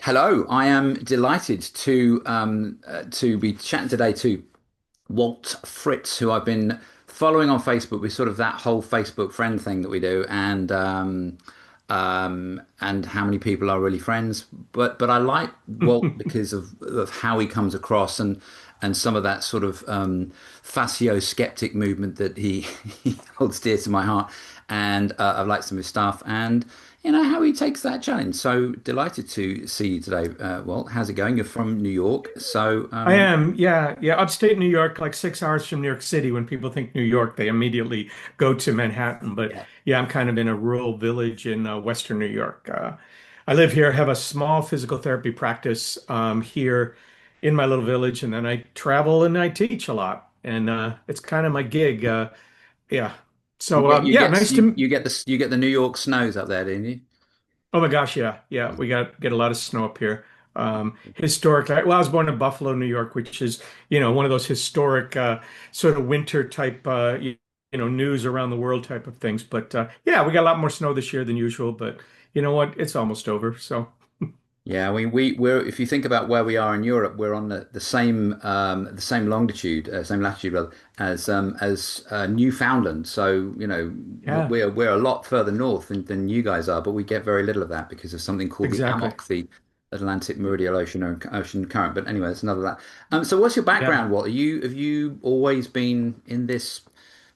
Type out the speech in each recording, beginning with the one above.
Hello, I am delighted to be chatting today to Walt Fritz, who I've been following on Facebook with sort of that whole Facebook friend thing that we do, and how many people are really friends. But I like Walt because of how he comes across and some of that sort of fascio skeptic movement that he, he holds dear to my heart. And I've liked some of his stuff and how he takes that challenge. So delighted to see you today, Walt. How's it going? You're from New York, so I am, yeah, yeah. Upstate New York, like 6 hours from New York City. When people think New York, they immediately go to Manhattan. But yeah. yeah, I'm kind of in a rural village in Western New York. I live here, have a small physical therapy practice here in my little village, and then I travel and I teach a lot, and it's kind of my gig. Yeah. You So get you yeah, get nice you, to. you get the New York snows up there, didn't you? Oh my gosh, yeah, yeah. We get a lot of snow up here. Historically, well, I was born in Buffalo, New York, which is, one of those historic sort of winter type, news around the world type of things. But yeah, we got a lot more snow this year than usual. But you know what? It's almost over. So Yeah, we're if you think about where we are in Europe, we're on the same longitude, same latitude rather, as Newfoundland. So yeah, we're a lot further north than you guys are, but we get very little of that because of something called the exactly. AMOC, the Atlantic Meridional Ocean Current. But anyway, that's another that. So what's your Yeah. background? What have you always been in this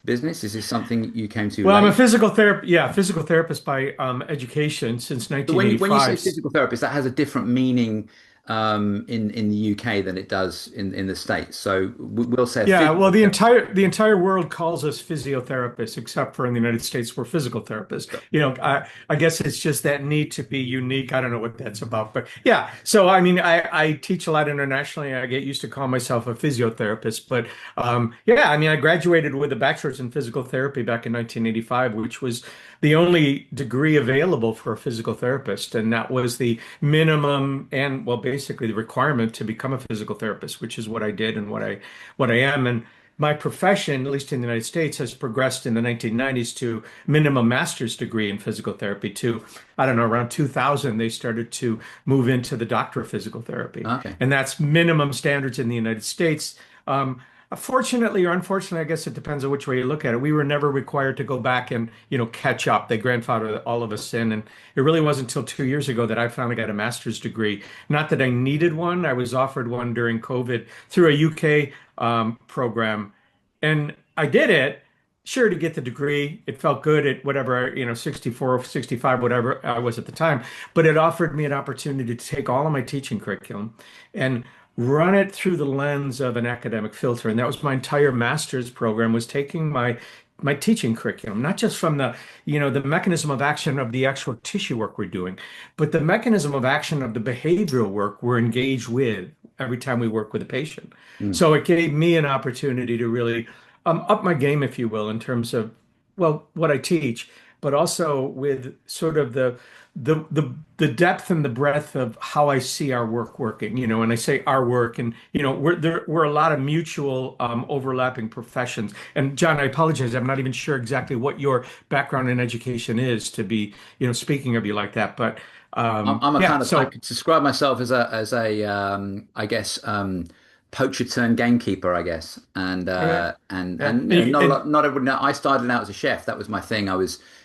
business? Is this something you came to Well, I'm a late? physical therapist. Yeah, physical therapist by education since So when you say 1985. physical therapist, that has a different meaning in the UK than it does in the States. So we'll say a Yeah, well, physical therapist. the entire world calls us physiotherapists, except for in the United States, we're physical therapists. I guess it's just that need to be unique. I don't know what that's about, but yeah. So I mean, I teach a lot internationally. I get used to call myself a physiotherapist, but yeah, I mean, I graduated with a bachelor's in physical therapy back in 1985, which was the only degree available for a physical therapist, and that was the minimum and well, basically the requirement to become a physical therapist, which is what I did and what I am. And my profession, at least in the United States, has progressed in the 1990s to minimum master's degree in physical therapy to, I don't know, around 2000, they started to move into the doctor of physical therapy. Okay. And that's minimum standards in the United States. Um, Fortunately or unfortunately, I guess it depends on which way you look at it. We were never required to go back and, catch up. They grandfathered all of us in. And it really wasn't until 2 years ago that I finally got a master's degree. Not that I needed one. I was offered one during COVID through a UK program. And I did it, sure, to get the degree. It felt good at whatever, 64, 65, whatever I was at the time. But it offered me an opportunity to take all of my teaching curriculum and run it through the lens of an academic filter. And that was my entire master's program, was taking my teaching curriculum, not just from the mechanism of action of the actual tissue work we're doing, but the mechanism of action of the behavioral work we're engaged with every time we work with a patient. Mm. So it gave me an opportunity to really up my game, if you will, in terms of, well, what I teach, but also with sort of the depth and the breadth of how I see our work working, and I say our work, and we're a lot of mutual overlapping professions. And John, I apologize, I'm not even sure exactly what your background in education is to be, speaking of you like that, but I'm a yeah, kind of I so could describe myself as a I guess poacher turned gamekeeper, I guess. And yeah, and not a and lot, not everyone. I started out as a chef. That was my thing.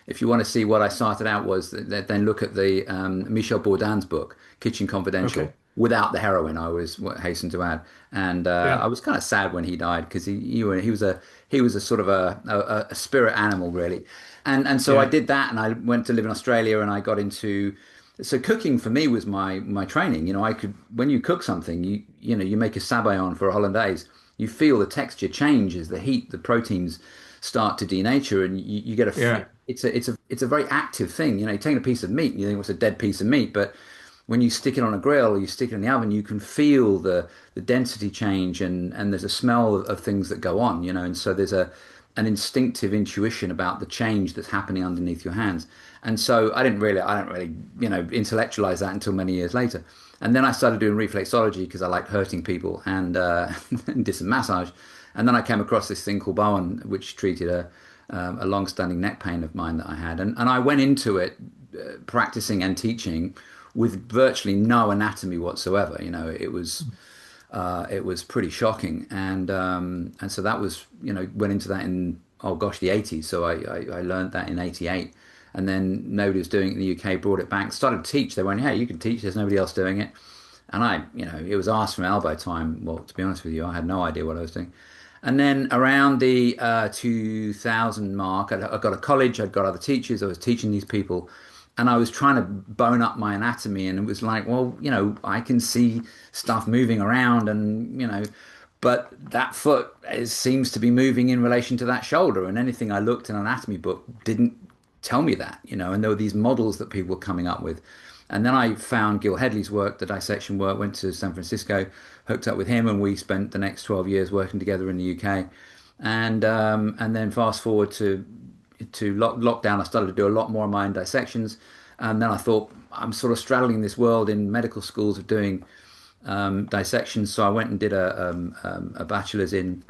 If you want to see what I started out was, then look at the Michel Bourdin's book, Kitchen Confidential. okay, Without the heroin, I was hasten to add, and I yeah, was kind of sad when he died because he was a sort of a spirit animal really, and so I yeah, did that, and I went to live in Australia, and I got into so cooking for me was my training. I could when you cook something, you make a sabayon for a hollandaise, you feel the texture changes, the heat, the proteins start to denature, and you get yeah, it's a very active thing. You're taking a piece of meat, and you think it's a dead piece of meat, but when you stick it on a grill or you stick it in the oven, you can feel the density change, and there's a smell of things that go on, and so there's an instinctive intuition about the change that's happening underneath your hands. And so I don't really, intellectualize that until many years later. And then I started doing reflexology because I liked hurting people and, and did some massage. And then I came across this thing called Bowen, which treated a long-standing neck pain of mine that I had. And I went into it practicing and teaching with virtually no anatomy whatsoever. It was pretty shocking, and so that was, went into that in, oh gosh, the 80s. So I learned that in 88, and then nobody was doing it in the UK. Brought it back, started to teach. They went, hey, you can teach. There's nobody else doing it. And it was arse from elbow time. Well, to be honest with you, I had no idea what I was doing. And then around the 2000 mark, I got a college, I'd got other teachers, I was teaching these people, and I was trying to bone up my anatomy. And it was like, well, I can see stuff moving around, and, but that foot seems to be moving in relation to that shoulder. And anything I looked in an anatomy book didn't tell me that, and there were these models that people were coming up with. And then I found Gil Headley's work, the dissection work, went to San Francisco, hooked up with him, and we spent the next 12 years working together in the UK. And then fast forward to lockdown, I started to do a lot more of my own dissections. And then I thought, I'm sort of straddling this world in medical schools of doing dissections. So I went and did a bachelor's in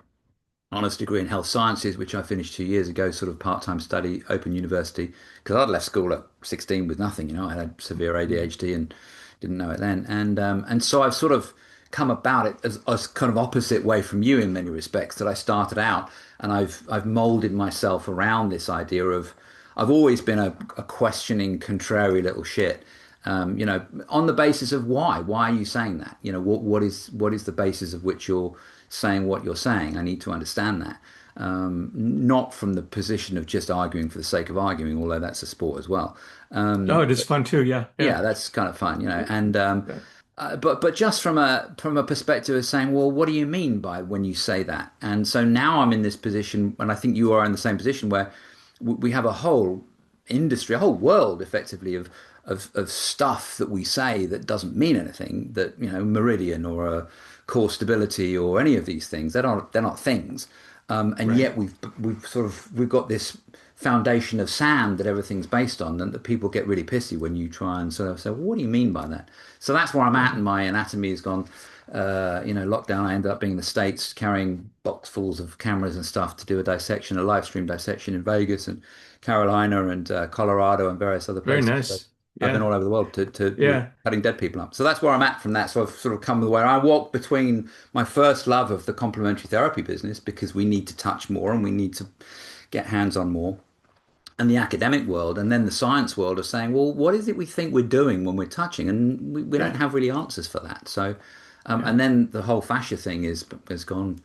honors degree in health sciences, which I finished 2 years ago, sort of part-time study, open university, because I'd left school at 16 with nothing. I had severe ADHD and didn't know it then. And so I've sort of come about it as kind of opposite way from you in many respects, that I started out and I've molded myself around this idea of, I've always been a questioning, contrary little shit. On the basis of why are you saying that? What is the basis of which you're saying what you're saying? I need to understand that. Not from the position of just arguing for the sake of arguing, although that's a sport as well. Oh, it is fun too. Yeah, yeah, Yeah, that's kind of fun, and but just from a perspective of saying, well, what do you mean by when you say that? And so now I'm in this position, and I think you are in the same position, where we have a whole industry, a whole world, effectively, of stuff that we say that doesn't mean anything. That, meridian or a core stability or any of these things, they're not things. And right. yet we've got this foundation of sand that everything's based on, and that people get really pissy when you try and sort of say, well, what do you mean by that? So that's where I'm at, and my anatomy has gone. Lockdown, I ended up being in the States, carrying boxfuls of cameras and stuff to do a dissection, a live stream dissection in Vegas and Carolina and Colorado and various other Very places. So nice. I've been Yeah, all over the world to with yeah, cutting dead people up. So that's where I'm at from that. So I've sort of come where I walk between my first love of the complementary therapy business, because we need to touch more and we need to get hands on more, and the academic world, and then the science world of saying, well, what is it we think we're doing when we're touching? And we don't yeah, have really answers for that. So, yeah. and then the whole fascia thing is gone.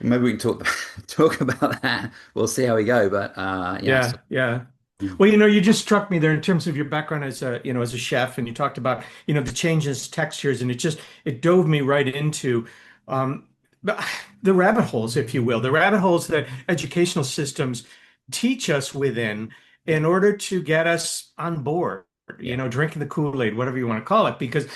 Maybe we can talk talk about that. We'll see how we go. But yes. Yeah, yeah. Well, you just struck me there in terms of your background as as a chef, and you talked about, the changes, textures, and it dove me right into um, the the rabbit holes, if you will, the rabbit holes that educational systems teach us within in order to get us on board, Yeah. drinking the Kool-Aid, whatever you want to call it, because,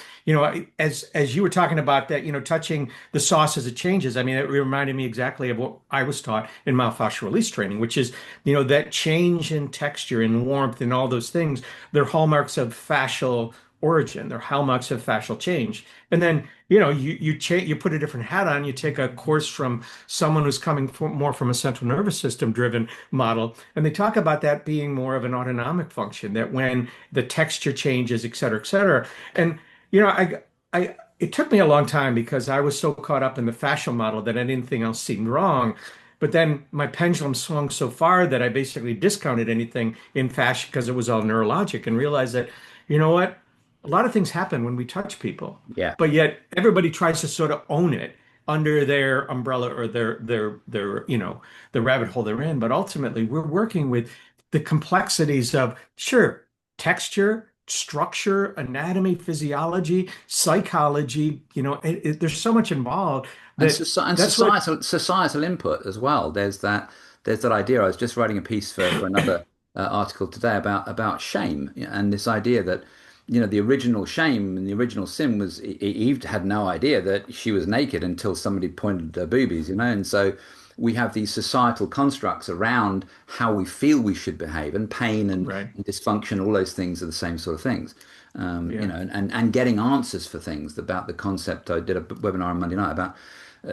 as you were talking about that, touching the sauce as it changes, I mean, it reminded me exactly of what I was taught in myofascial release training, which is, that change in texture and warmth and all those things, they're hallmarks of fascial origin. They're hallmarks of fascial change. And then, you put a different hat on, you take a course from someone who's coming more from a central nervous system driven model, and they talk about that being more of an autonomic function, that when the texture changes, et cetera, et cetera. And, it took me a long time because I was so caught up in the fascial model that anything else seemed wrong. But then my pendulum swung so far that I basically discounted anything in fascia because it was all neurologic, and realized that, you know what? A lot of things happen when we touch people, Yeah. but yet everybody tries to sort of own it under their umbrella or their the rabbit hole they're in. But ultimately, we're working with the complexities of, sure, texture, structure, anatomy, physiology, psychology. There's so much involved And, that that's what. societal input as well. There's that idea. I was just writing a piece for another article today about shame, and this idea that, the original shame and the original sin was, Eve had no idea that she was naked until somebody pointed at her boobies, and so we have these societal constructs around how we feel we should behave, and pain Right. and dysfunction, all those things are the same sort of things. Yeah. And getting answers for things about the concept. I did a webinar on Monday night about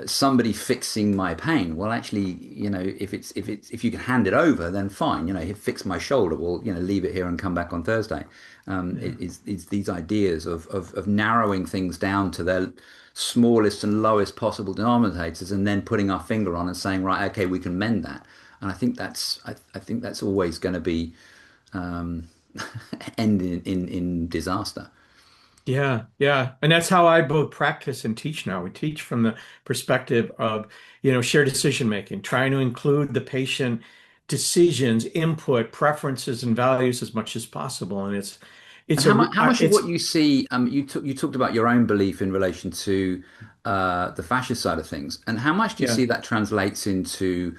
somebody fixing my pain. Well, actually, if you can hand it over, then fine. Fix my shoulder. Well, leave it here and come back on Thursday. Yeah. It's these ideas of narrowing things down to their smallest and lowest possible denominators, and then putting our finger on and saying, right, okay, we can mend that. And I think that's always going to be um, end in disaster. Yeah, yeah. And that's how I both practice and teach now. We teach from the perspective of, shared decision making, trying to include the patient decisions, input, preferences, and values as much as possible. And And it's how much of it's what you see, you talked about your own belief in relation to the fascist side of things, and how much do you yeah. see that translates into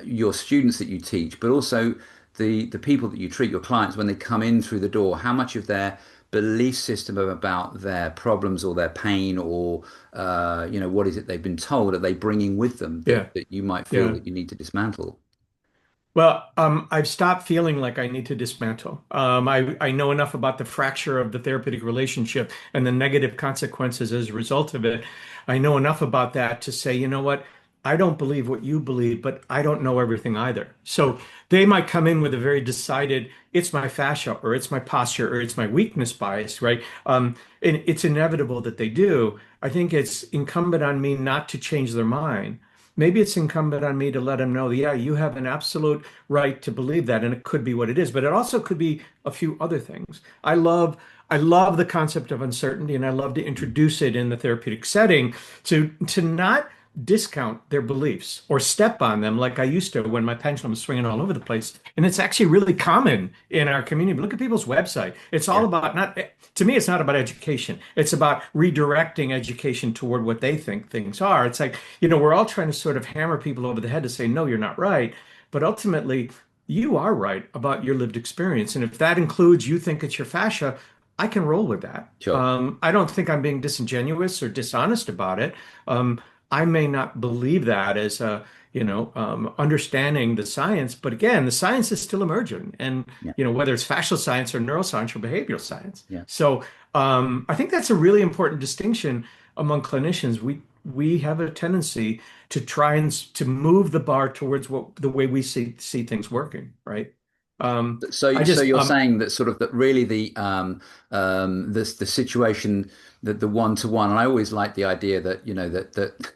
your students that you teach, but also the people that you treat, your clients, when they come in through the door? How much of their belief system about their problems or their pain or what is it they've been told are they bringing with them Yeah. that you might feel Yeah. that you need to dismantle? Well, I've stopped feeling like I need to dismantle. I know enough about the fracture of the therapeutic relationship and the negative consequences as a result of it. I know enough about that to say, you know what? I don't believe what you believe, but I don't know everything either. So they might come in with a very decided, it's my fascia or it's my posture or it's my weakness bias, right? And it's inevitable that they do. I think it's incumbent on me not to change their mind. Maybe it's incumbent on me to let them know, yeah, you have an absolute right to believe that, and it could be what it is, but it also could be a few other things. I love the concept of uncertainty, and I love to introduce it in the therapeutic setting to not discount their beliefs or step on them like I used to when my pendulum was swinging all over the place. And it's actually really common in our community. Look at people's website. It's all Yeah, about not, to me, it's not about education. It's about redirecting education toward what they think things are. It's like, we're all trying to sort of hammer people over the head to say, no, you're not right. But ultimately, you are right about your lived experience. And if that includes you think it's your fascia, I can roll with that. sure. I don't think I'm being disingenuous or dishonest about it. I may not believe that as understanding the science, but again, the science is still emerging, and Yeah, whether it's fascial science or neuroscience or behavioral science. yeah. So I think that's a really important distinction among clinicians. We have a tendency to try and to move the bar towards what the way we see things working, right? I So just you're saying that sort of that really the situation that the one to one, and I always like the idea that that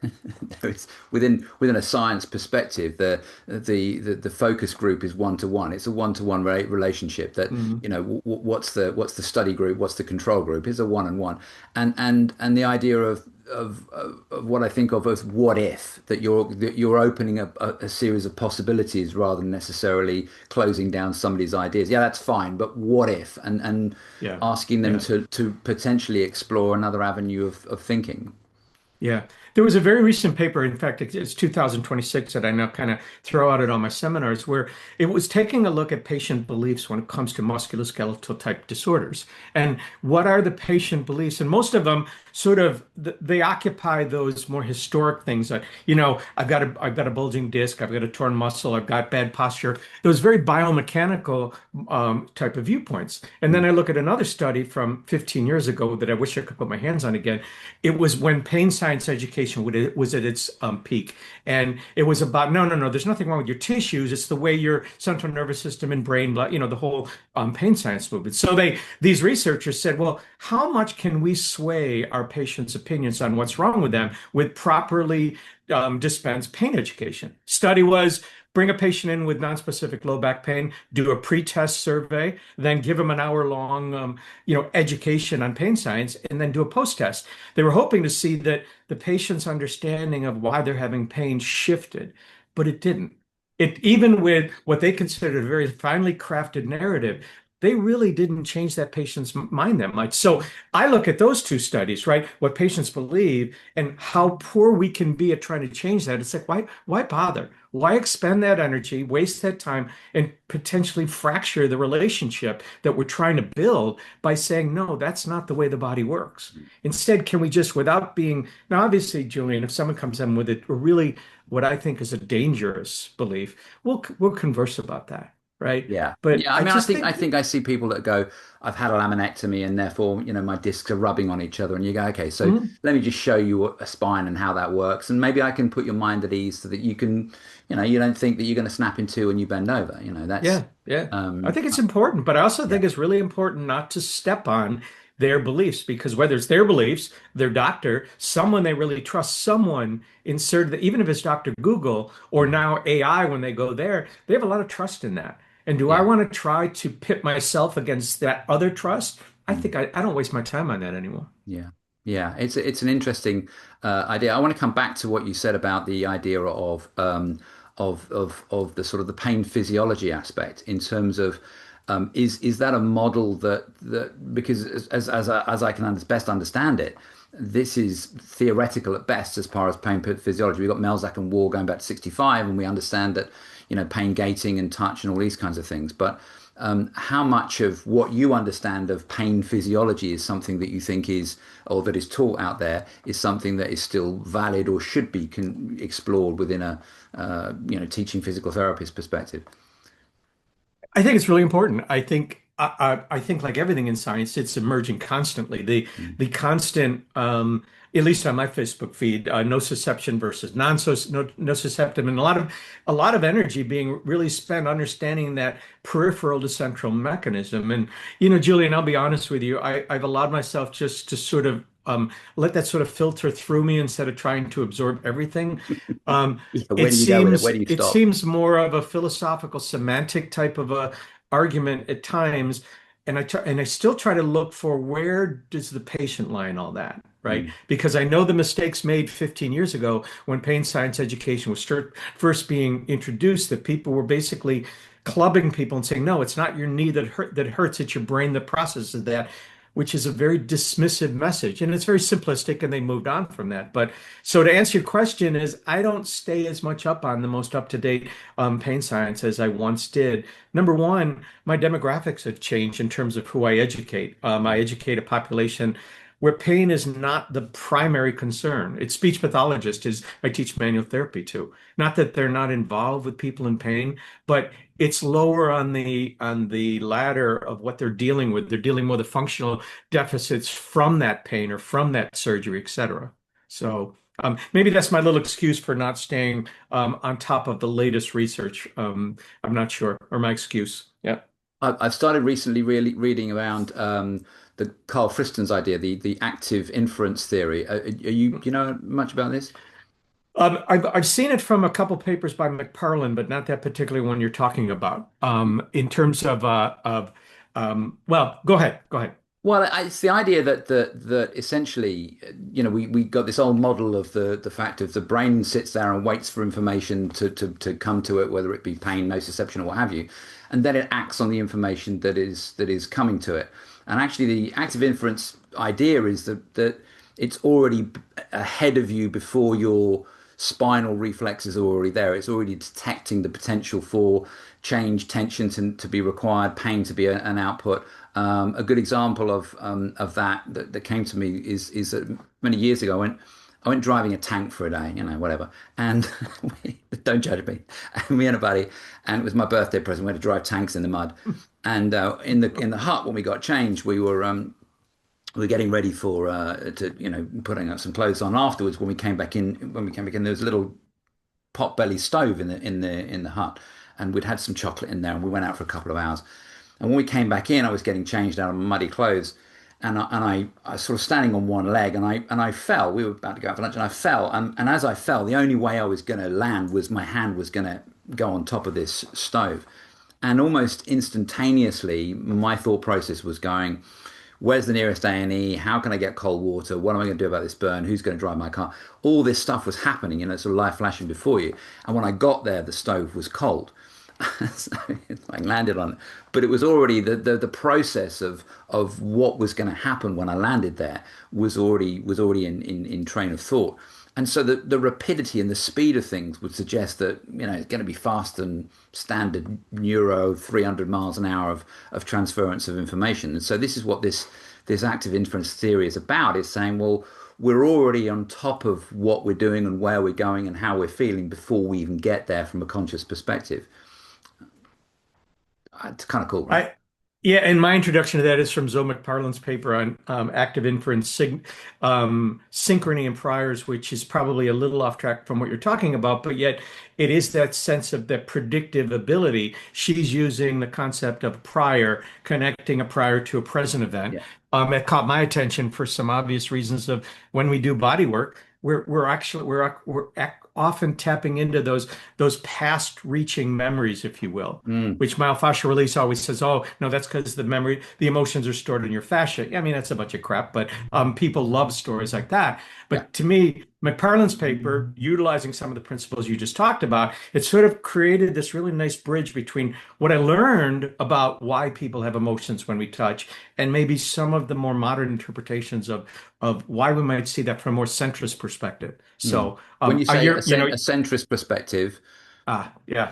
there is within a science perspective the focus group is one to one. It's a one to one relationship that Mhm. what's the study group, what's the control group is a one and one, and the idea of what I think of as what if, that you're opening a series of possibilities rather than necessarily closing down somebody's ideas. Yeah, that's fine, but what if? And Yeah, asking them yeah. to potentially explore another avenue of thinking. Yeah, there was a very recent paper. In fact, it's 2026 that I now kind of throw out at all my seminars, where it was taking a look at patient beliefs when it comes to musculoskeletal type disorders. And what are the patient beliefs? And most of them sort of they occupy those more historic things like, I've got a bulging disc, I've got a torn muscle, I've got bad posture, those very biomechanical type of viewpoints. And then Mm. I look at another study from 15 years ago that I wish I could put my hands on again. It was when pain science education was at its peak. And it was about, no, no, no, there's nothing wrong with your tissues. It's the way your central nervous system and brain, the whole pain science movement. So these researchers said, well, how much can we sway our patients' opinions on what's wrong with them with properly dispensed pain education? Study was bring a patient in with nonspecific low back pain, do a pre-test survey, then give them an hour-long, education on pain science, and then do a post-test. They were hoping to see that the patient's understanding of why they're having pain shifted, but it didn't. It even with what they considered a very finely crafted narrative, they really didn't change that patient's mind that much. So I look at those two studies, right? What patients believe and how poor we can be at trying to change that. It's like, why bother? Why expend that energy, waste that time, and potentially fracture the relationship that we're trying to build by saying, no, that's not the way the body works. Instead, can we just, without being, now, obviously, Julian, if someone comes in with a really, what I think is a dangerous belief, we'll converse about that. right? Yeah. But Yeah. I I mean, I just think I think, think I see people that go, I've had a laminectomy and therefore, my discs are rubbing on each other. And you go, okay, so mhm, let me just show you a spine and how that works. And maybe I can put your mind at ease so that you can, you don't think that you're going to snap in two when you bend over. That's yeah, yeah. I um think it's important, but I also yeah. think it's really important not to step on their beliefs because whether it's their beliefs, their doctor, someone they really trust, someone inserted, even if it's Dr. Google or Mhm. now AI when they go there, they have a lot of trust in that. And do I Yeah. want to try to pit myself against that other trust? I Mm. think I don't waste my time on that anymore. Yeah. Yeah, it's an interesting idea. I want to come back to what you said about the idea of the sort of the pain physiology aspect in terms of is that a model that because as I can best understand it, this is theoretical at best as far as pain physiology. We've got Melzack and Wall going back to 65, and we understand that pain gating and touch and all these kinds of things, but how much of what you understand of pain physiology is something that you think is, or that is taught out there, is something that is still valid or should be explored within a, teaching physical therapist perspective? I think it's really important. I think like everything in science, it's emerging constantly. Mm. The constant, at least on my Facebook feed, nociception versus nociceptive, and a lot of energy being really spent understanding that peripheral to central mechanism. And Julian, I'll be honest with you, I've allowed myself just to sort of let that sort of filter through me instead of trying to absorb everything. Um, Yeah, where it do you go with it? Where seems do you it stop? seems more of a philosophical semantic type of a argument at times, and I still try to look for where does the patient lie in all that, right? Mm. Because I know the mistakes made 15 years ago when pain science education was first being introduced, that people were basically clubbing people and saying, no, it's not your knee that hurts, it's your brain that processes that, which is a very dismissive message. And it's very simplistic, and they moved on from that. But so to answer your question is I don't stay as much up on the most up-to-date pain science as I once did. Number one, my demographics have changed in terms of who I educate. I educate a population where pain is not the primary concern. It's speech pathologists is I teach manual therapy to. Not that they're not involved with people in pain, but it's lower on the ladder of what they're dealing with. They're dealing with the functional deficits from that pain or from that surgery, et cetera. So maybe that's my little excuse for not staying on top of the latest research. I'm not sure, or my excuse. Yeah. I've started recently really reading around the Carl Friston's idea, the active inference theory. Do you know much about this? I've seen it from a couple papers by McParlin, but not that particular one you're talking about. In terms of well, go ahead, go ahead. Well, it's the idea that essentially, we got this old model of the fact of the brain sits there and waits for information to come to it, whether it be pain, nociception, or what have you, and then it acts on the information that is coming to it. And actually, the active inference idea is that it's already ahead of you before your spinal reflexes are already there. It's already detecting the potential for change, tension to be required, pain to be an output. A good example of that came to me is that many years ago I went driving a tank for a day, whatever. And don't judge me. And me and a buddy, and it was my birthday present. We had to drive tanks in the mud. And in the hut when we got changed, we were getting ready for to putting up some clothes on. Afterwards, when we came back in, there was a little pot-bellied stove in the hut, and we'd had some chocolate in there, and we went out for a couple of hours. And when we came back in, I was getting changed out of my muddy clothes, and I was sort of standing on one leg, and I fell. We were about to go out for lunch, and I fell, and as I fell, the only way I was going to land was my hand was going to go on top of this stove, and almost instantaneously, my thought process was going, where's the nearest A&E? How can I get cold water? What am I going to do about this burn? Who's going to drive my car? All this stuff was happening, sort of life flashing before you. And when I got there, the stove was cold. So I landed on it. But it was already the process of what was going to happen when I landed there was already in train of thought. And so the rapidity and the speed of things would suggest that, it's going to be faster than standard neuro 300 miles an hour of transference of information. And so this is what this active inference theory is about. It's saying, well, we're already on top of what we're doing and where we're going and how we're feeling before we even get there from a conscious perspective. It's kind of cool, right? I Yeah, and my introduction to that is from Zoe McParland's paper on active inference synchrony and priors, which is probably a little off track from what you're talking about, but yet it is that sense of the predictive ability. She's using the concept of prior, connecting a prior to a present event. Yeah. It caught my attention for some obvious reasons of when we do body work, we're actually often tapping into those past reaching memories, if you will, Mm, which myofascial release always says, oh, no, that's because the emotions are stored in your fascia. I mean, that's a bunch of crap, but people love stories like that. yeah. But to me, McParland's paper, utilizing some of the principles you just talked about, it sort of created this really nice bridge between what I learned about why people have emotions when we touch and maybe some of the more modern interpretations of why we might see that from a more centrist perspective. Mm. So, When you say a you know, centrist perspective, yeah.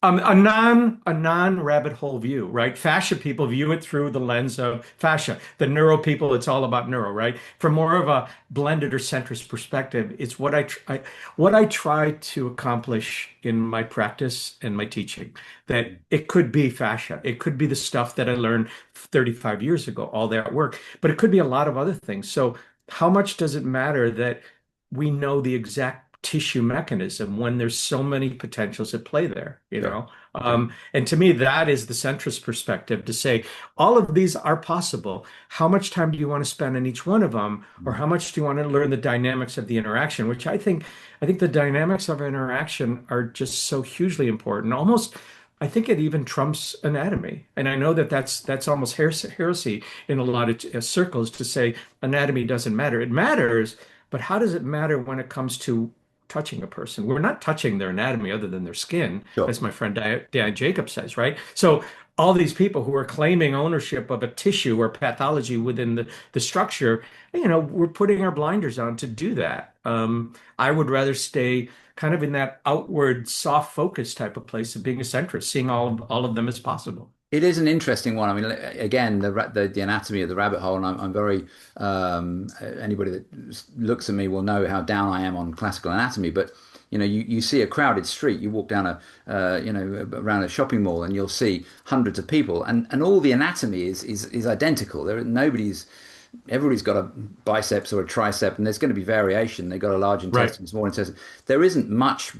A non rabbit hole view, right? Fascia people view it through the lens of fascia. The neuro people, it's all about neuro, right? From more of a blended or centrist perspective, it's what I try to accomplish in my practice and my teaching. That it could be fascia, it could be the stuff that I learned 35 years ago, all that work, but it could be a lot of other things. So, how much does it matter that we know the exact tissue mechanism when there's so many potentials at play there, you sure, know? sure. And to me, that is the centrist perspective to say all of these are possible. How much time do you want to spend on each one of them, or Mm. how much do you want to learn the dynamics of the interaction? Which I think the dynamics of interaction are just so hugely important. Almost, I think it even trumps anatomy. And I know that that's almost heresy in a lot of circles to say anatomy doesn't matter. It matters, but how does it matter when it comes to touching a person? We're not touching their anatomy other than their skin, Sure. as my friend Dan Jacob says, right? So all these people who are claiming ownership of a tissue or pathology within the structure, we're putting our blinders on to do that. I would rather stay kind of in that outward, soft focus type of place of being a centrist, seeing all of them as possible. It is an interesting one. I mean, again, the anatomy of the rabbit hole, and I'm very anybody that looks at me will know how down I am on classical anatomy. But you see a crowded street, you walk down around a shopping mall, and you'll see hundreds of people, and all the anatomy is identical. Everybody's got a biceps or a tricep, and there's going to be variation. They've got a large Right. intestine, small intestine. There isn't much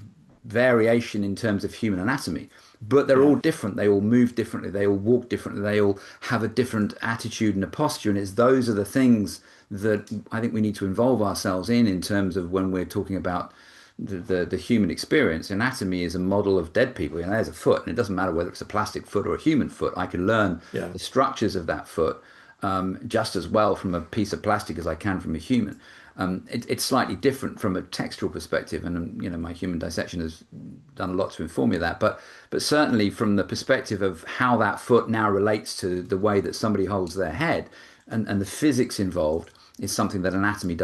variation in terms of human anatomy, but they're all Yeah. different. They all move differently. They all walk differently. They all have a different attitude and a posture. And it's those are the things that I think we need to involve ourselves in terms of when we're talking about the human experience. Anatomy is a model of dead people. There's a foot, and it doesn't matter whether it's a plastic foot or a human foot. I can learn Yeah. the structures of that foot just as well from a piece of plastic as I can from a human. It's slightly different from a textural perspective, and my human dissection has done a lot to inform me of that. But certainly from the perspective of how that foot now relates to the way that somebody holds their head, and the physics involved is something that anatomy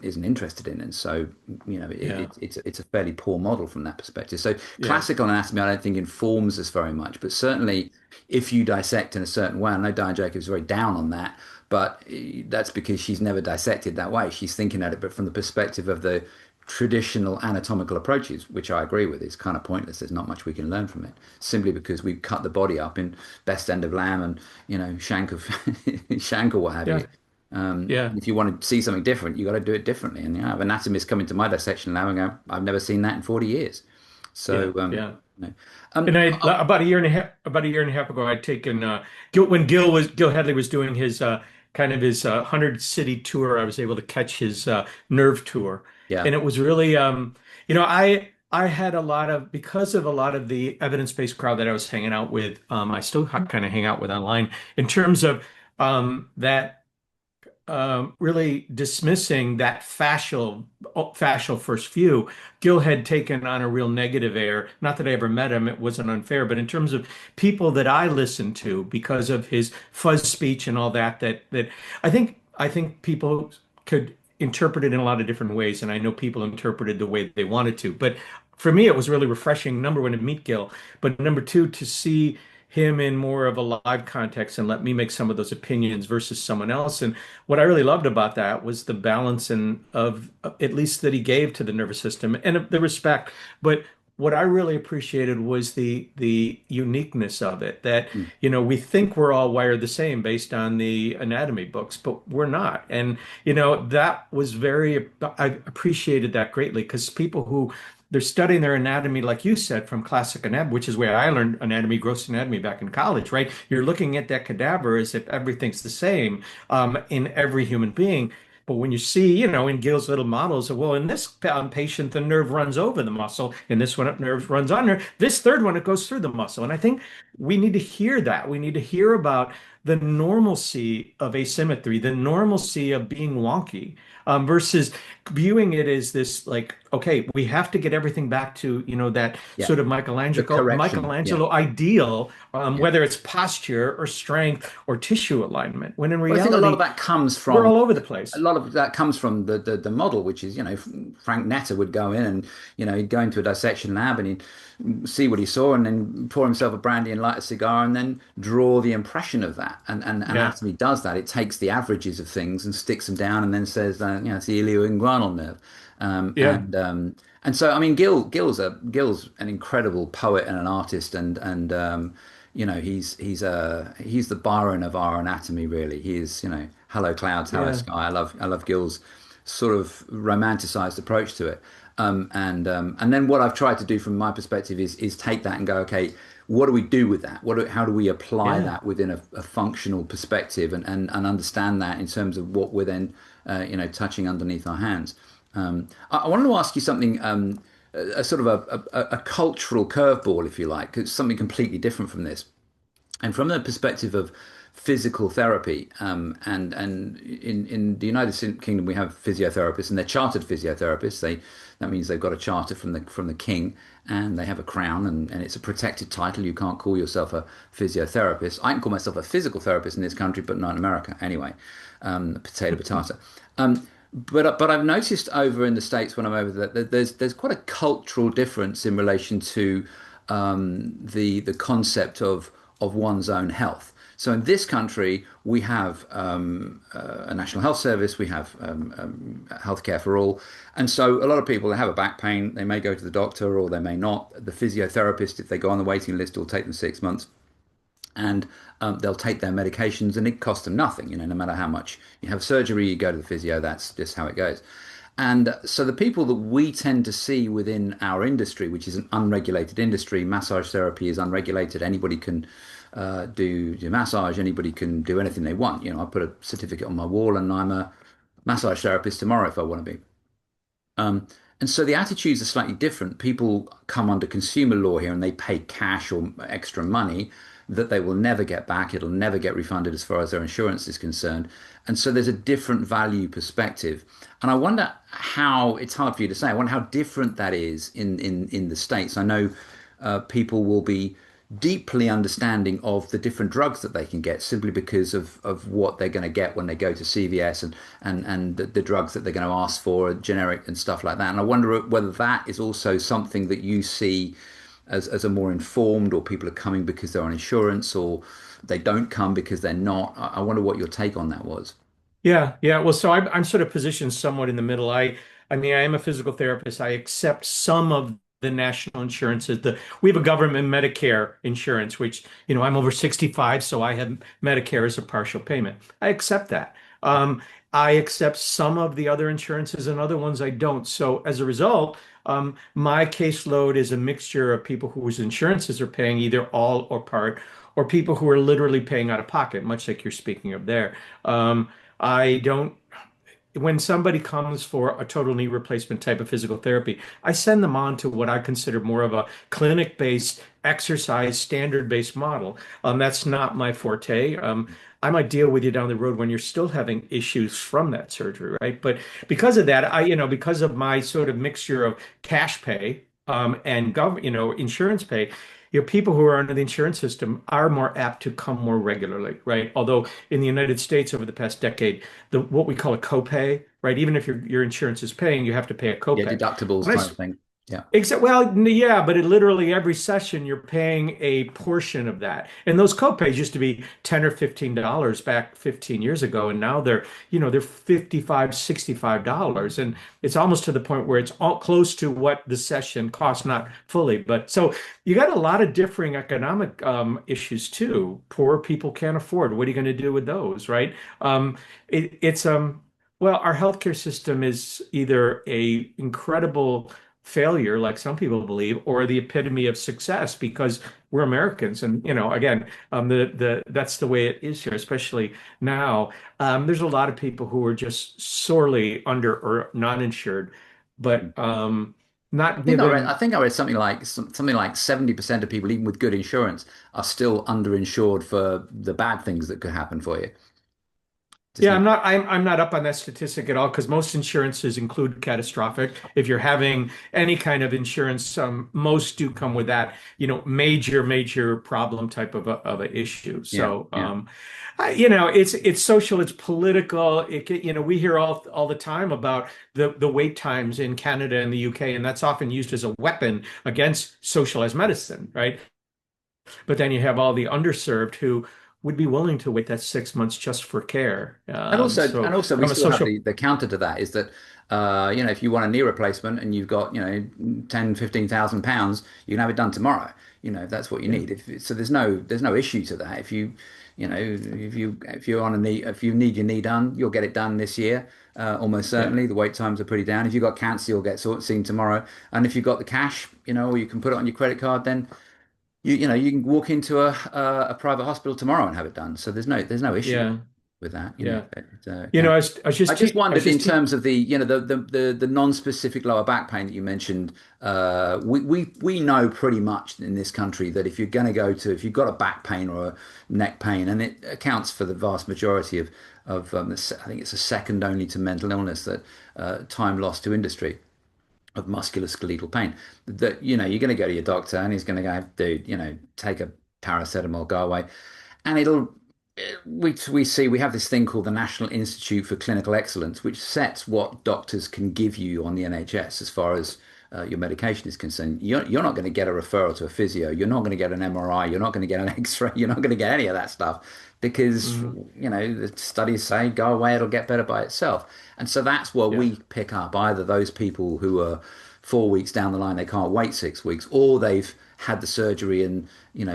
isn't interested in, and so Yeah. it's a fairly poor model from that perspective. So Yeah. classical anatomy, I don't think informs us very much, but certainly if you dissect in a certain way, I know Diane Jacobs is very down on that, but that's because she's never dissected that way. She's thinking at it, but from the perspective of the traditional anatomical approaches, which I agree with, is kind of pointless. There's not much we can learn from it, simply because we cut the body up in best end of lamb and shank of shank or what have you. Yeah. Yeah. If you want to see something different, you got to do it differently. And I have anatomists come into my dissection lab and go, "I've never seen that in 40 years." Yeah. So, Yeah. you know. And about a year and a half ago, I'd taken when Gil Hadley was doing his kind of his 100 city tour. I was able to catch his nerve tour, Yeah. and it was really I had a lot of because of a lot of the evidence-based crowd that I was hanging out with. I still kind of hang out with online in terms of that really dismissing that fascial first view. Gil had taken on a real negative air. Not that I ever met him, it wasn't unfair, but in terms of people that I listened to because of his fuzz speech and all that I think people could interpret it in a lot of different ways, and I know people interpreted the way they wanted to. But for me, it was really refreshing, number one, to meet Gil, but number two, to see him in more of a live context and let me make some of those opinions versus someone else. And what I really loved about that was the balance and of at least that he gave to the nervous system and of the respect. But what I really appreciated was the uniqueness of it. That, Mm. we think we're all wired the same based on the anatomy books, but we're not. And that was very, I appreciated that greatly because people who they're studying their anatomy, like you said, from classic anatomy, which is where I learned anatomy, gross anatomy back in college, right? You're looking at that cadaver as if everything's the same in every human being. But when you see, in Gill's little models, well, in this patient, the nerve runs over the muscle. In this one, it nerve runs under. This third one, it goes through the muscle. And I think we need to hear that. We need to hear about the normalcy of asymmetry, the normalcy of being wonky, versus viewing it as this like, okay, we have to get everything back to, that Yeah. sort of The correction. Yeah. Michelangelo ideal, Yeah. whether it's posture or strength or tissue alignment, when in Well, I think a lot of reality, that comes we're from all over the a place. lot of that comes from the model, which is, Frank Netter would go in and, he'd go into a dissection lab and he'd see what he saw and then pour himself a brandy and light a cigar and then draw the impression of that. And Yeah. anatomy does that. It takes the averages of things and sticks them down and then says, it's the ilioinguinal nerve. Um, Yeah. and um, and so, I mean, Gill's an incredible poet and an artist, and he's the Byron of our anatomy, really. He is, hello clouds, hello Yeah. sky. I love Gill's sort of romanticized approach to it. And then what I've tried to do from my perspective is take that and go, okay, what do we do with that? How do we apply Yeah. that within a functional perspective and understand that in terms of what we're then touching underneath our hands. I wanted to ask you something, a sort of a cultural curveball, if you like, it's something completely different from this. And from the perspective of physical therapy, and in the United Kingdom we have physiotherapists, and they're chartered physiotherapists. That means they've got a charter from the king, and they have a crown, and it's a protected title. You can't call yourself a physiotherapist. I can call myself a physical therapist in this country, but not in America. Anyway, potato potato. But I've noticed over in the States when I'm over there that there's quite a cultural difference in relation to the concept of one's own health. So in this country, we have a national health service, we have healthcare for all, and so a lot of people they have a back pain, they may go to the doctor or they may not. The physiotherapist, if they go on the waiting list, will take them 6 months and they'll take their medications and it costs them nothing. No matter how much you have surgery, you go to the physio, that's just how it goes. And so the people that we tend to see within our industry, which is an unregulated industry, massage therapy is unregulated. Anybody can do massage. Anybody can do anything they want. I put a certificate on my wall and I'm a massage therapist tomorrow if I want to be. Um, and so the attitudes are slightly different. People come under consumer law here and they pay cash or extra money that they will never get back. It'll never get refunded as far as their insurance is concerned. And so there's a different value perspective. And I wonder how, it's hard for you to say, I wonder how different that is in the States. I know people will be deeply understanding of the different drugs that they can get simply because of what they're going to get when they go to CVS and the drugs that they're going to ask for are generic and stuff like that. And I wonder whether that is also something that you see as a more informed, or people are coming because they're on insurance, or they don't come because they're not. I wonder what your take on that was. Yeah, yeah. Well, so I'm sort of positioned somewhat in the middle. I mean, I am a physical therapist. I accept some of the national insurances. We have a government Medicare insurance, which, I'm over 65, so I have Medicare as a partial payment. I accept that. I accept some of the other insurances and other ones I don't. So as a result, my caseload is a mixture of people whose insurances are paying either all or part, or people who are literally paying out of pocket, much like you're speaking of there. I don't, when somebody comes for a total knee replacement type of physical therapy, I send them on to what I consider more of a clinic-based, exercise, standard-based model. That's not my forte. I might deal with you down the road when you're still having issues from that surgery, right? But because of that, because of my sort of mixture of cash pay, and insurance pay, people who are under the insurance system are more apt to come more regularly, right? Although in the United States over the past decade, what we call a copay, right? Even if your insurance is paying, you have to pay a Yeah, copay. deductibles When I type thing. Yeah. Except, well, yeah, but it literally every session you're paying a portion of that. And those copays used to be 10 or $15 back 15 years ago. And now they're 55, $65. And it's almost to the point where it's all close to what the session costs, not fully. But so you got a lot of differing economic issues too. Poor people can't afford. What are you going to do with those, right? It's well, our healthcare system is either a incredible failure, like some people believe, or the epitome of success because we're Americans. And, again, the that's the way it is here, especially now. There's a lot of people who are just sorely under or non-insured, but not I given. think I read something like 70% of people, even with good insurance, are still underinsured for the bad things that could happen for you. Just Yeah, need. I'm not up on that statistic at all because most insurances include catastrophic. If you're having any kind of insurance, most do come with that, major problem type of a issue. Yeah, So, yeah. it's social, it's political. We hear all the time about the wait times in Canada and the UK, and that's often used as a weapon against socialized medicine, right? But then you have all the underserved who would be willing to wait that 6 months just for care. And So also we from a still have social, the counter to that is that if you want a knee replacement and you've got 10, 15,000 pounds, you can have it done tomorrow. If that's what you yeah, need. So there's no issue to that. If you're on a knee, if you need your knee done, you'll get it done this year. Almost yeah, certainly, the wait times are pretty down. If you've got cancer, you'll get seen tomorrow. And if you've got the cash, or you can put it on your credit card, then you can walk into a private hospital tomorrow and have it done. So there's no issue yeah, with that. yeah. Yeah. I was I just just te I was wondered in just te terms of the non-specific lower back pain that you mentioned. We know pretty much in this country that if you've got a back pain or a neck pain, and it accounts for the vast majority of I think it's a second only to mental illness, that time lost to industry of musculoskeletal pain, that you're going to go to your doctor and he's going to go, dude, take a paracetamol, go away. And we have this thing called the National Institute for Clinical Excellence, which sets what doctors can give you on the NHS as far as your medication is concerned. You're not going to get a referral to a physio. You're not going to get an MRI. You're not going to get an X-ray. You're not going to get any of that stuff because Mhm. the studies say go away, it'll get better by itself. And so that's where Yeah, we pick up either those people who are 4 weeks down the line, they can't wait 6 weeks, or they've had the surgery. And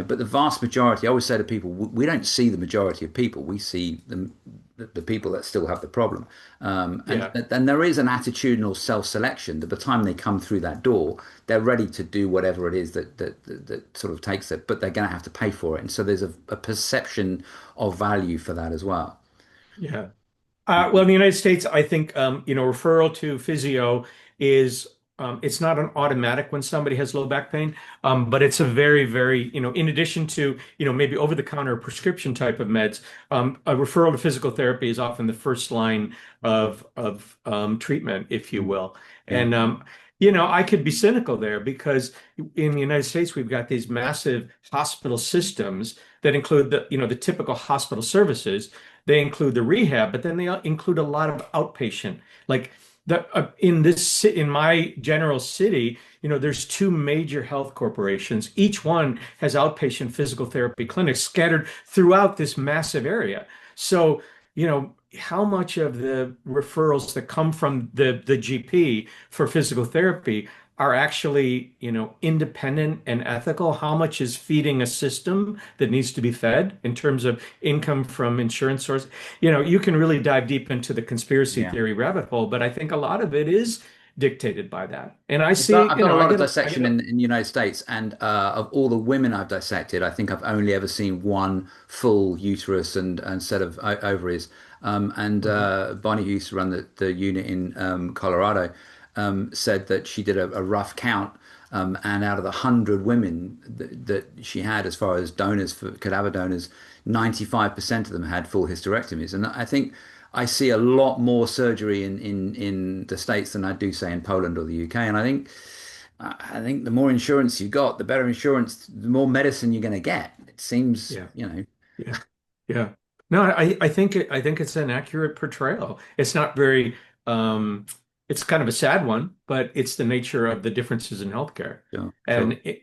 but the vast majority, I always say to people, we don't see the majority of people, we see the people that still have the problem. And yeah, then there is an attitudinal self-selection that by the time they come through that door, they're ready to do whatever it is that sort of takes it, but they're going to have to pay for it. And so there's a perception of value for that as well. yeah. Well, in the United States, I think referral to physio is it's not an automatic when somebody has low back pain, but it's a very, very in addition to maybe over-the-counter prescription type of meds, a referral to physical therapy is often the first line of treatment, if you Mm. will. Yeah. And I could be cynical there because in the United States we've got these massive hospital systems that include the typical hospital services. They include the rehab, but then they include a lot of outpatient. Like in my general city, there's two major health corporations. Each one has outpatient physical therapy clinics scattered throughout this massive area. So, how much of the referrals that come from the GP for physical therapy are actually, independent and ethical? How much is feeding a system that needs to be fed in terms of income from insurance source? You can really dive deep into the conspiracy Yeah. theory rabbit hole, but I think a lot of it is dictated by that. And I see, I've done a I lot of get I get dissection in the United States, and of all the women I've dissected, I think I've only ever seen one full uterus and set of ovaries. And Mhm. Bonnie, who used to run the unit in Colorado, said that she did a rough count, and out of the 100 women that she had, as far as donors for cadaver donors, 95% of them had full hysterectomies. And I think I see a lot more surgery in the States than I do, say, in Poland or the UK. And I think the more insurance you got, the better insurance, the more medicine you're going to get. It seems, Yeah. Yeah. Yeah. No, I think it's an accurate portrayal. Um it's kind of a sad one, but it's the nature of the differences in healthcare. Sure, And sure.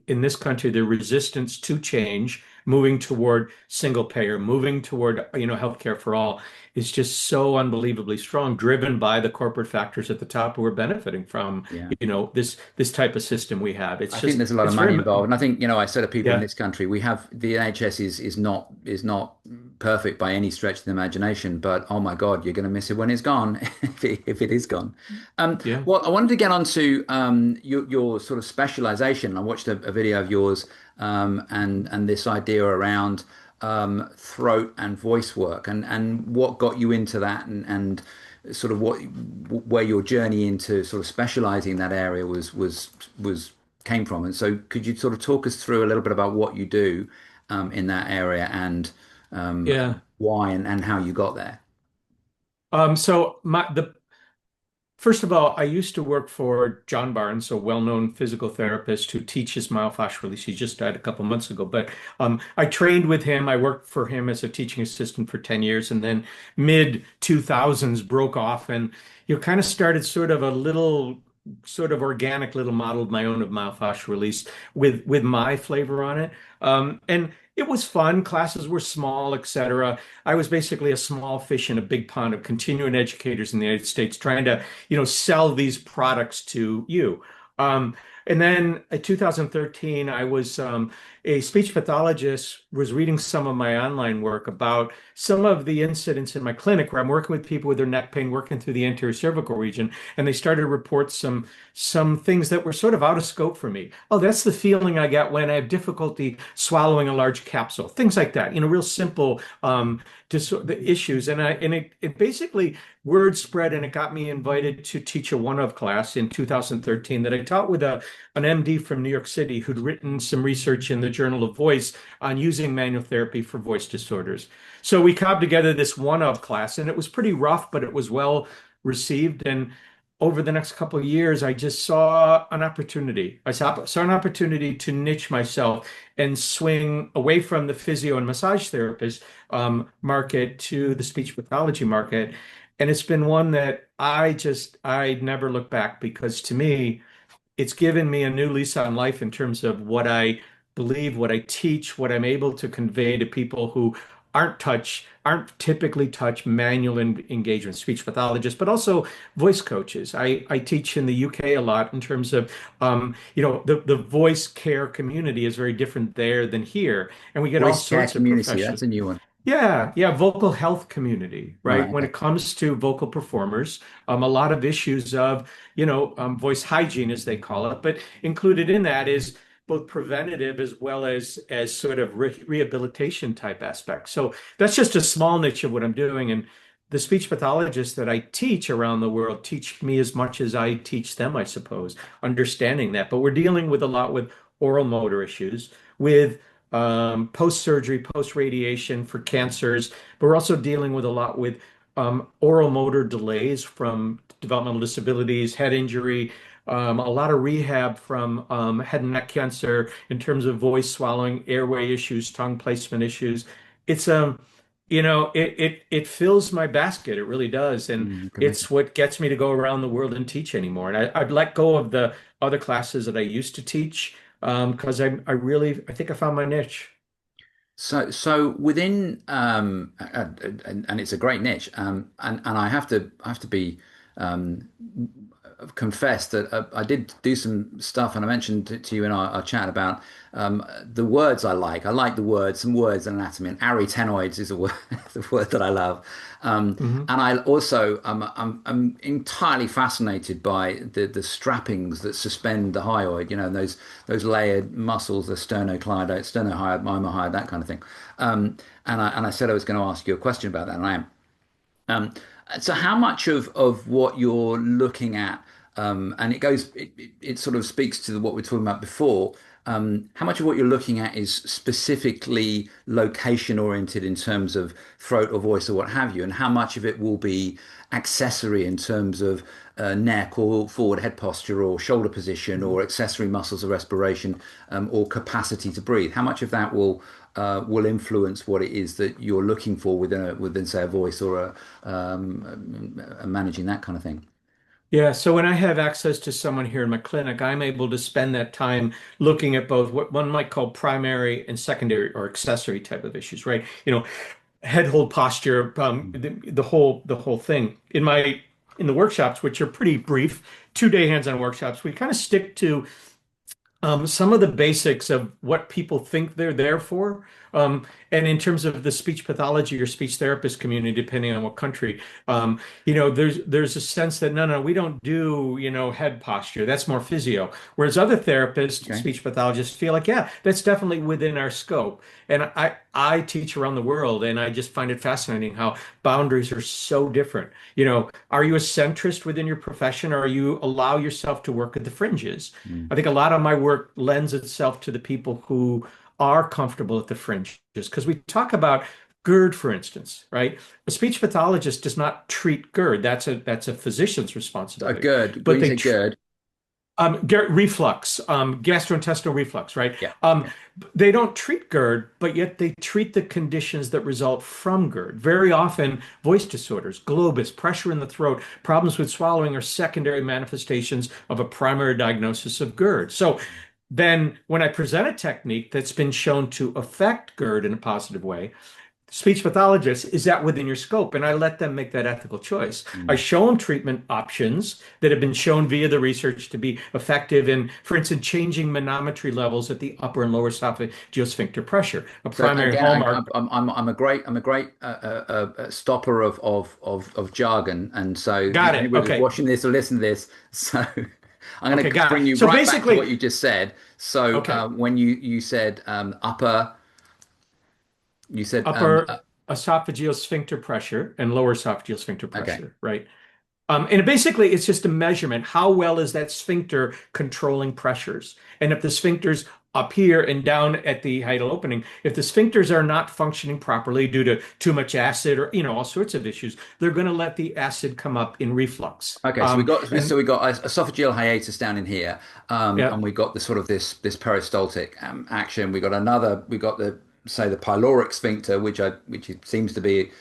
in this country, the resistance to change, moving toward single payer, moving toward, healthcare for all, is just so unbelievably strong, driven by the corporate factors at the top who are benefiting from, Yeah. this type of system we have. I think there's a lot of It's money very, involved, and I think I say to people in yeah, this country, we have the NHS is not perfect by any stretch of the imagination, but oh my God, you're going to miss it when it's gone, if it is gone. yeah, Well, I wanted to get onto your sort of specialization. I watched a video of yours, and this idea around throat and voice work, and what got you into that, and sort of what where your journey into sort of specializing in that area was came from. And so, could you sort of talk us through a little bit about what you do in that area, and yeah. why, and how you got there? So the first of all, I used to work for John Barnes, a well-known physical therapist who teaches myofascial release. He just died a couple months ago, but I trained with him. I worked for him as a teaching assistant for 10 years, and then mid 2000s broke off and kind of started sort of a little sort of organic little model of my own of myofascial release with my flavor on it. And it was fun. Classes were small, etc. I was basically a small fish in a big pond of continuing educators in the United States trying to sell these products to you. Um, and then in 2013, I was a speech pathologist, was reading some of my online work about some of the incidents in my clinic where I'm working with people with their neck pain, working through the anterior cervical region, and they started to report some things that were sort of out of scope for me. Oh, that's the feeling I get when I have difficulty swallowing a large capsule, things like that. Real simple the issues, and it basically word spread, and it got me invited to teach a one-of class in 2013 that I taught with an MD from New York City who'd written some research in the Journal of Voice on using manual therapy for voice disorders. So we cobbed together this one-of class, and it was pretty rough, but it was well received. And over the next couple of years, I just saw an opportunity. I saw an opportunity to niche myself and swing away from the physio and massage therapist market to the speech pathology market. And it's been one that I never look back, because to me, it's given me a new lease on life in terms of what I believe, what I teach, what I'm able to convey to people who aren't typically touch manual engagement, speech pathologists, but also voice coaches. I teach in the UK a lot in terms of, the voice care community is very different there than here. And we get all Voice care sorts of community, that's professionals. a new one. Yeah, yeah, vocal health community, right? Right, When okay. it comes to vocal performers, a lot of issues of, voice hygiene, as they call it, but included in that is both preventative as well as sort of rehabilitation type aspects. So that's just a small niche of what I'm doing, and the speech pathologists that I teach around the world teach me as much as I teach them, I suppose, understanding that. But we're dealing with a lot with oral motor issues, with post-surgery, post-radiation for cancers, but we're also dealing with a lot with oral motor delays from developmental disabilities, head injury, a lot of rehab from head and neck cancer in terms of voice, swallowing, airway issues, tongue placement issues. It's it fills my basket. It really does, and Mm, I can it's imagine. what gets me to go around the world and teach anymore. And I've let go of the other classes that I used to teach because I think I found my niche. So within and it's a great niche, and I have to be um, confess that I did do some stuff, and I mentioned to you in our chat about the words I like. I like the words, some words in anatomy, and arytenoids is a word, the word that I love. Hmm. And I also I'm entirely fascinated by the strappings that suspend the hyoid. Those layered muscles, the sternocleidomastoid, sternohyoid, mylohyoid, that kind of thing. And I said I was going to ask you a question about that, and I am. Um, so how much of what you're looking at, and it sort of speaks to what we are talking about before, how much of what you're looking at is specifically location oriented in terms of throat or voice or what have you, and how much of it will be accessory in terms of neck or forward head posture or shoulder position or accessory muscles of respiration, or capacity to breathe? How much of that will influence what it is that you're looking for within say a voice or a managing that kind of thing? Yeah, so when I have access to someone here in my clinic, I'm able to spend that time looking at both what one might call primary and secondary or accessory type of issues, right? Head hold posture, the whole thing. In the workshops, which are pretty brief, 2-day hands-on workshops, we kind of stick to some of the basics of what people think they're there for. And in terms of the speech pathology or speech therapist community, depending on what country, there's a sense that no, no, we don't do, head posture. That's more physio. Whereas other therapists, Okay. speech pathologists feel like, yeah, that's definitely within our scope. And I teach around the world, and I just find it fascinating how boundaries are so different. Are you a centrist within your profession, or you allow yourself to work at the fringes? Mm. I think a lot of my work lends itself to the people who are comfortable at the fringes because we talk about GERD, for instance, right? A speech pathologist does not treat GERD. That's a physician's A responsibility. GERD. When But you say GERD, reflux, gastrointestinal reflux, right? yeah, yeah. They don't treat GERD, but yet they treat the conditions that result from GERD. Very often, voice disorders, globus, pressure in the throat, problems with swallowing are secondary manifestations of a primary diagnosis of GERD. So then, when I present a technique that's been shown to affect GERD in a positive way, speech pathologists, is that within your scope? And I let them make that ethical choice. I Mm. show them treatment options that have been shown via the research to be effective in, for instance, changing manometry levels at the upper and lower esophageal sphincter pressure, a So primary again, hallmark. I'm a great stopper of jargon, and so Got it. anybody that's Okay. watching this or listening to this, so I'm going Okay, to got it. bring you So right back to what basically, you just said. So okay, when you said upper, you said upper esophageal sphincter pressure and lower esophageal sphincter okay, pressure, right? And basically, it's just a measurement. How well is that sphincter controlling pressures? And if the sphincters up here and down at the hiatal opening, if the sphincters are not functioning properly due to too much acid or all sorts of issues, they're going to let the acid come up in reflux. okay. And We got esophageal hiatus down in here, yeah, and we got the sort of this peristaltic action. We got the say the pyloric sphincter, which it seems to be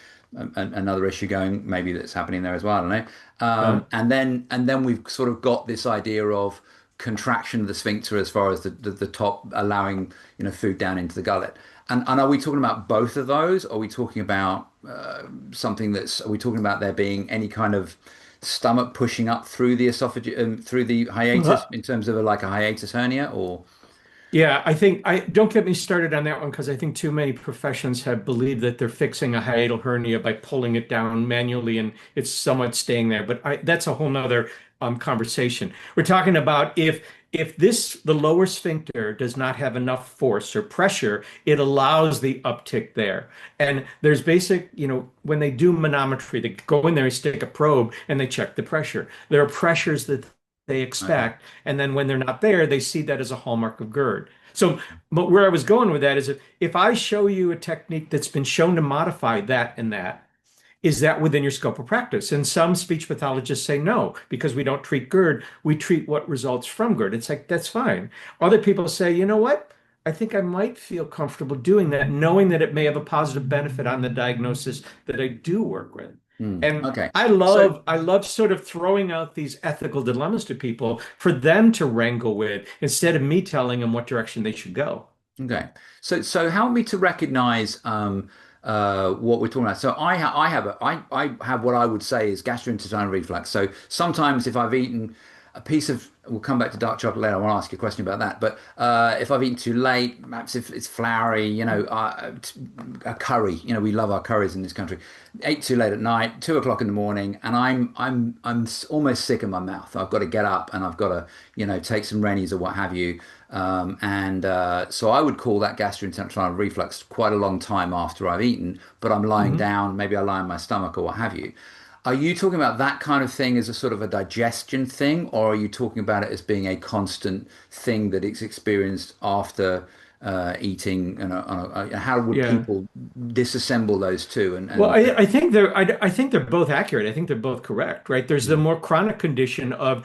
another issue going maybe that's happening there as well. I don't know. yeah. And then we've sort of got this idea of contraction of the sphincter as far as the top allowing food down into the gullet. And are we talking about both of those? Are we talking about are we talking about there being any kind of stomach pushing up through the esophagus through the hiatus in terms of like a hiatus hernia or Yeah, I think I don't get me started on that one because I think too many professions have believed that they're fixing a hiatal hernia by pulling it down manually and it's somewhat staying there. But that's a whole nother conversation. We're talking about if the lower sphincter does not have enough force or pressure, it allows the uptick there. And there's when they do manometry, they go in there and stick a probe and they check the pressure. There are pressures that they okay. expect. And then when they're not there, they see that as a hallmark of GERD. So, but where I was going with that is if I show you a technique that's been shown to modify that and that, is that within your scope of practice? And some speech pathologists say no, because we don't treat GERD, we treat what results from GERD. It's like, that's fine. Other people say, you know what? I think I might feel comfortable doing that, knowing that it may have a positive benefit on the diagnosis that I do work with. Hmm. And Okay. I So love I love sort of throwing out these ethical dilemmas to people for them to wrangle with instead of me telling them what direction they should go. okay. So help me to recognize what we're talking about. So I have what I would say is gastrointestinal reflux. So sometimes if I've eaten a piece of, we'll come back to dark chocolate later. I want to ask you a question about that. But if I've eaten too late, perhaps if it's floury, a curry. We love our curries in this country. Ate too late at night, 2 o'clock in the morning, and almost sick in my mouth. I've got to get up and I've got to take some Rennies or what have you. And so I would call that gastrointestinal reflux quite a long time after I've eaten, but I'm lying Mhm. down, maybe I lie on my stomach or what have you. Are you talking about that kind of thing as a sort of a digestion thing, or are you talking about it as being a constant thing that is experienced after eating? How would Yeah. people disassemble those two? Well, I think they're both accurate. I think they're both correct, right? There's the more chronic condition of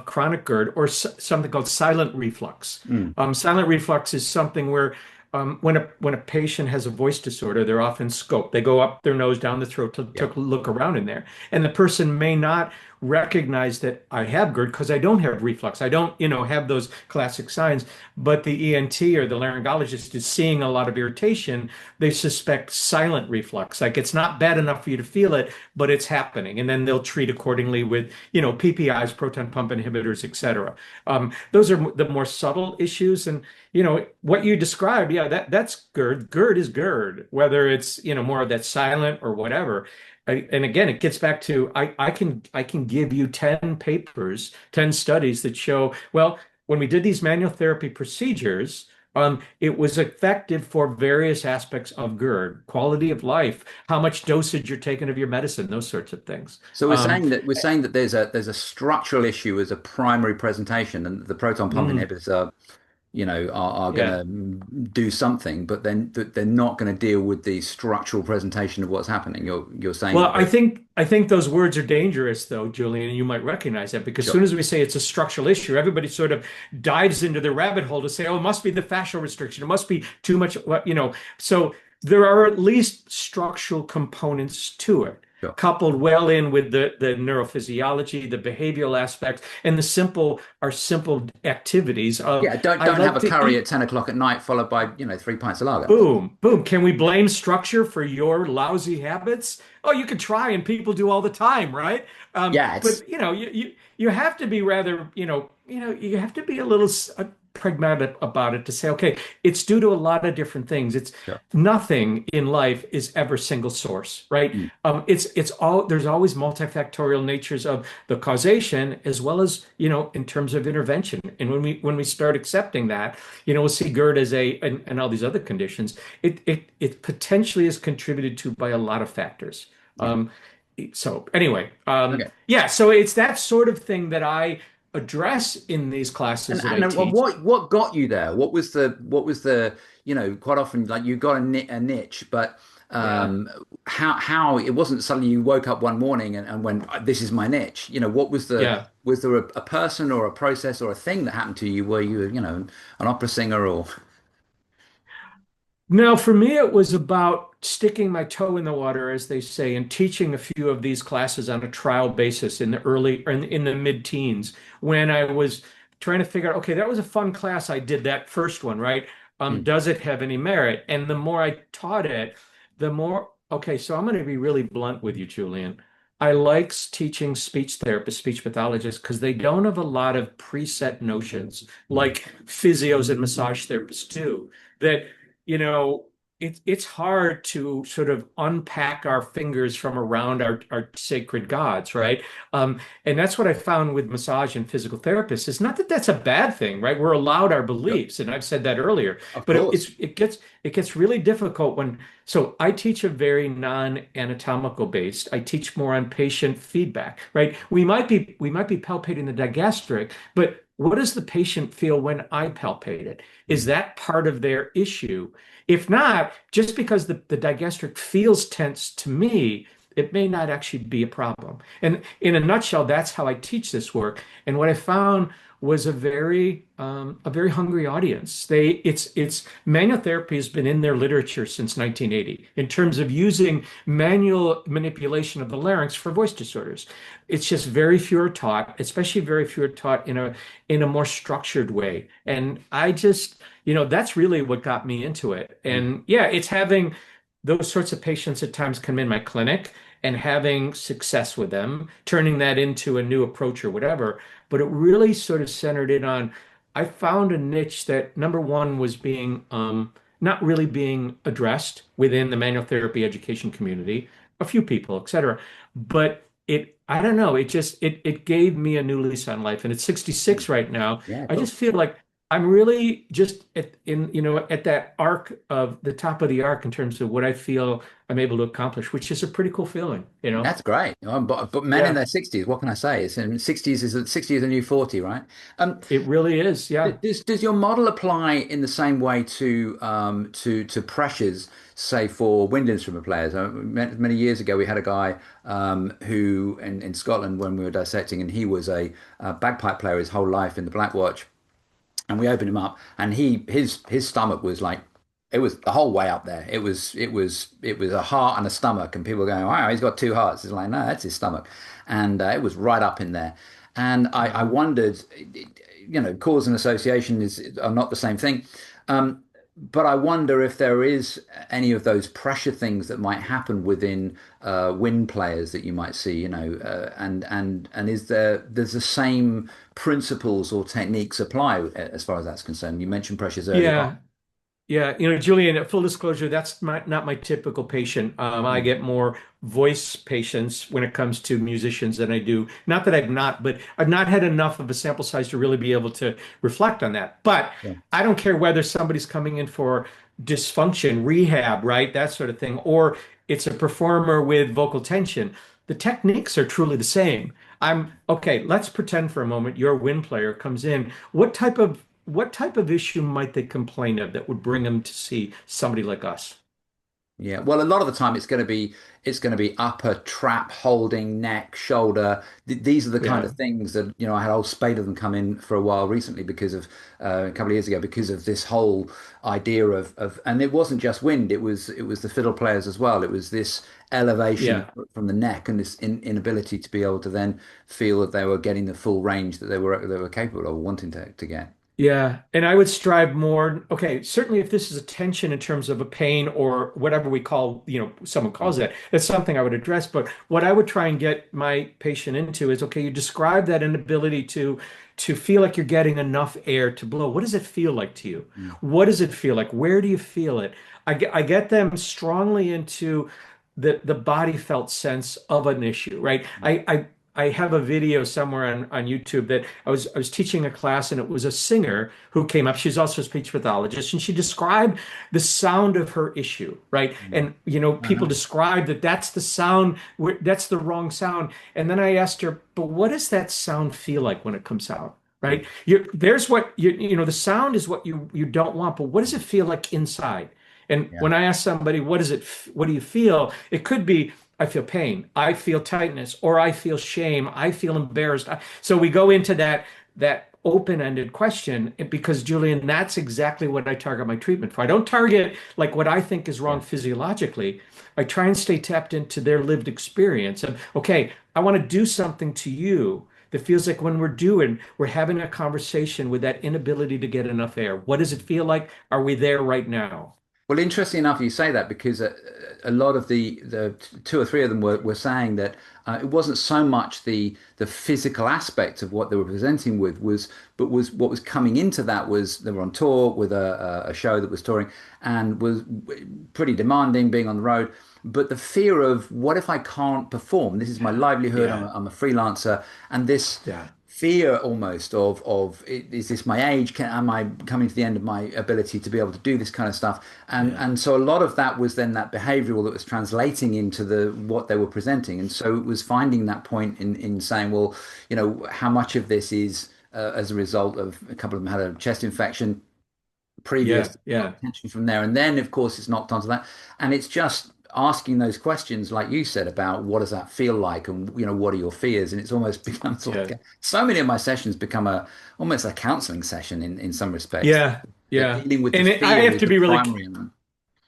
chronic GERD or something called silent reflux. Mm, Silent reflux is something where when a patient has a voice disorder, they're often scoped. They go up their nose, down the throat Yeah. to look around in there, and the person may not recognize that I have GERD because I don't have reflux. I don't, have those classic signs. But the ENT or the laryngologist is seeing a lot of irritation. They suspect silent reflux, like it's not bad enough for you to feel it, but it's happening, and then they'll treat accordingly with, PPIs, proton pump inhibitors, etc. Those are the more subtle issues, and what you described, yeah, that's GERD. GERD is GERD, whether it's more of that silent or whatever. And again, it gets back to I can give you 10 papers, 10 studies that show, well, when we did these manual therapy procedures, it was effective for various aspects of GERD, quality of life, how much dosage you're taking of your medicine, those sorts of things. So Um, we're saying that there's a structural issue as a primary presentation, and the proton pump mm, inhibitors are going yeah. to do something, but then they're not going to deal with the structural presentation of what's happening. You're saying Well, that I think I think those words are dangerous, though, Julian, and you might recognize that because as sure, soon as we say it's a structural issue, everybody sort of dives into the rabbit hole to say, "Oh, it must be the fascial restriction. It must be too much." So there are at least structural components to it, sure. coupled well in with the neurophysiology, the behavioral aspects, and the simple activities of Yeah, don't I don't have like a to curry at eat. 10 o'clock at night followed by 3 pints of lager. Boom, boom. Can we blame structure for your lousy habits? Oh, you can try, and people do all the time, right? Yeah, it's But you have to be rather, you have to be a little pragmatic about it to say, okay, it's due to a lot of different things. It's sure. nothing in life is ever single source, right? Mm, It's all there's always multifactorial natures of the causation as well as, in terms of intervention. And when we start accepting that, we'll see GERD as and all these other conditions. It potentially is contributed to by a lot of factors. yeah. So anyway, Okay. yeah. So it's that sort of thing that I address in these classes And that I and then teach. what got you there? What was the quite often like you got a niche, but Yeah, how it wasn't suddenly you woke up one morning and went, this is my niche. What yeah. was there a person or a process or a thing that happened to you where you were, an opera singer or Now, for me, it was about sticking my toe in the water, as they say, and teaching a few of these classes on a trial basis in the early or in the mid-teens when I was trying to figure out, okay, that was a fun class. I did that first one, right? Mm, Does it have any merit? And the more I taught it, the more, okay, so I'm going to be really blunt with you, Julian. I like teaching speech therapists, speech pathologists, because they don't have a lot of preset notions mm, like physios and massage therapists do. That you know, it's hard to sort of unpack our fingers from around our sacred gods, right? And that's what I found with massage and physical therapists. It's not that that's a bad thing, right? We're allowed our sure. beliefs, and I've said that earlier. Of But course. it gets really difficult when. So I teach a very non-anatomical based. I teach more on patient feedback, right? We might be palpating the digastric, but what does the patient feel when I palpate it? Is Mm, that part of their issue? If not, just because the digastric feels tense to me, it may not actually be a problem. And in a nutshell, that's how I teach this work. And what I found was a very hungry audience. It's manual therapy has been in their literature since 1980 in terms of using manual manipulation of the larynx for voice disorders. It's just very few are taught, especially very few are taught in a more structured way. And I just, that's really what got me into it. mm, And yeah, it's having those sorts of patients at times come in my clinic and having success with them, turning that into a new approach or whatever. But it really sort of centered in on, I found a niche that number one was being not really being addressed within the manual therapy education community, a few people, et cetera. But I don't know, it gave me a new lease on life. And at mm. 66 right now, Yeah, I cool. just feel like I'm really just at that arc of the top of the arc in terms of what I feel I'm able to accomplish, which is a pretty cool feeling. That's great. But men in Yeah, their 60s, what can I say? It's in 60s is 60 is a new 40, right? Um, it really is. Yeah. does your model apply in the same way to pressures, say for wind instrument players? Many years ago, we had a guy who in Scotland when we were dissecting, and he was a bagpipe player his whole life in the Black Watch, and we opened him up, and his stomach was like It was the whole way up there. It was a heart and a stomach, and people were going, "Wow, he's got two hearts." It's like, no, that's his stomach, and it was right up in there. And I Wow. wondered, cause and association are not the same thing, but I wonder if there is any of those pressure things that might happen within wind players that you might see, and is there's the same principles or techniques apply as far as that's concerned? You mentioned pressures earlier on. Yeah. Yeah, Julian, full disclosure, that's not my typical patient. I Mm. get more voice patients when it comes to musicians than I do. Not that I've not, but I've not had enough of a sample size to really be able to reflect on that. But Yeah. I don't care whether somebody's coming in for dysfunction, rehab, right? That sort of thing, or it's a performer with vocal tension. The techniques are truly the same. I'm okay, let's pretend for a moment your wind player comes in. What type of issue might they complain of that would bring them to see somebody like us? Yeah, well, a lot of the time it's going to be upper trap holding, neck, shoulder. These are the kind Yeah, of things that I had a whole spate of them come in for a while recently because of a couple of years ago because of this whole idea of and it wasn't just wind. It was the fiddle players as well. It was this elevation yeah. from the neck and this inability to be able to then feel that they were getting the full range that they were capable of wanting to get. Yeah, and I would strive more. Okay, certainly if this is a tension in terms of a pain or whatever we call, someone calls it, that's something I would address. But what I would try and get my patient into is, okay, you describe that inability to feel like you're getting enough air to blow. What does it feel like to you? Mm. What does it feel like? Where do you feel it? I get them strongly into the body felt sense of an issue, right? I have a video somewhere on YouTube that I was teaching a class and it was a singer who came up. She's also a speech pathologist and she described the sound of her issue, right? Mm. And people Uh-huh. describe that that's the sound, that's the wrong sound. And then I asked her, but what does that sound feel like when it comes out? Mm. Right? There's what the sound is what you don't want, but what does it feel like inside? And Yeah. when I ask somebody, what do you feel? It could be, I feel pain, I feel tightness, or I feel shame, I feel embarrassed. So we go into that open-ended question because Julian, that's exactly what I target my treatment for. I don't target like what I think is Yeah. wrong physiologically. I try and stay tapped into their lived experience. And okay, I want to do something to you that feels like when we're having a conversation with that inability to get enough air. What does it feel like? Are we there right now? Well, interesting enough, you say that because a lot of the two or three of them were saying that it wasn't so much the physical aspect of what they were presenting with but was what was coming into that was they were on tour with a show that was touring and was pretty demanding being on the road. But the fear of what if I can't perform? This is my livelihood. I'm Yeah, I'm a freelancer, and this yeah, fear almost of is this my age? Am I coming to the end of my ability to be able to do this kind of stuff? And yeah, and so a lot of that was then that behavioral that was translating into the what they were presenting. And so it was finding that point in saying, well, how much of this is as a result of a couple of them had a chest infection yeah, previous, got yeah, attention from there, and then of course it's knocked onto that, and it's just asking those questions like you said about what does that feel like and what are your fears, and it's almost becomes like yeah. so many of my sessions become a almost a counseling session in some respects Yeah, that yeah. dealing with the And I fear have is to the be really, primary element.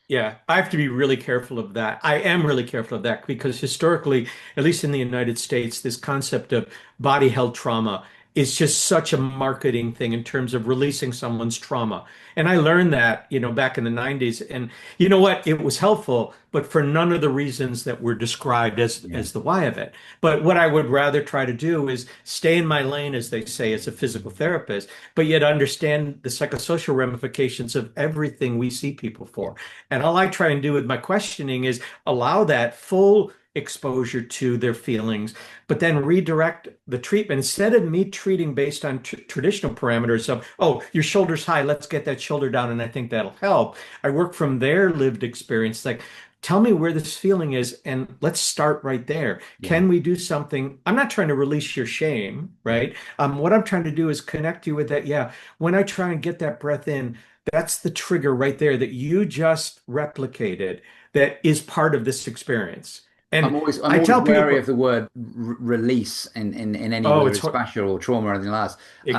yeah, I have to be really careful of that. I am really careful of that because historically, at least in the United States, this concept of body held trauma is just such a marketing thing in terms of releasing someone's trauma. And I learned that, back in the 90s. And you know what? It was helpful, but for none of the reasons that were described as Yeah, as the why of it. But what I would rather try to do is stay in my lane, as they say, as a physical therapist, but yet understand the psychosocial ramifications of everything we see people yeah, for. And all I try and do with my questioning is allow that full exposure to their feelings, but then redirect the treatment. Instead of me treating based on traditional parameters of, oh, your shoulder's high, let's get that shoulder down, and I think that'll help. I work from their lived experience. Like, tell me where this feeling is, and let's start right there. yeah, Can we do something? I'm not trying to release your shame, yeah. right? What I'm trying to do is connect you with that. Yeah, when I try and get that breath in, that's the trigger right there that you just replicated that is part of this experience. And I'm I always tell wary people, of the word release in any, oh, whether it's fascial or trauma or anything like that.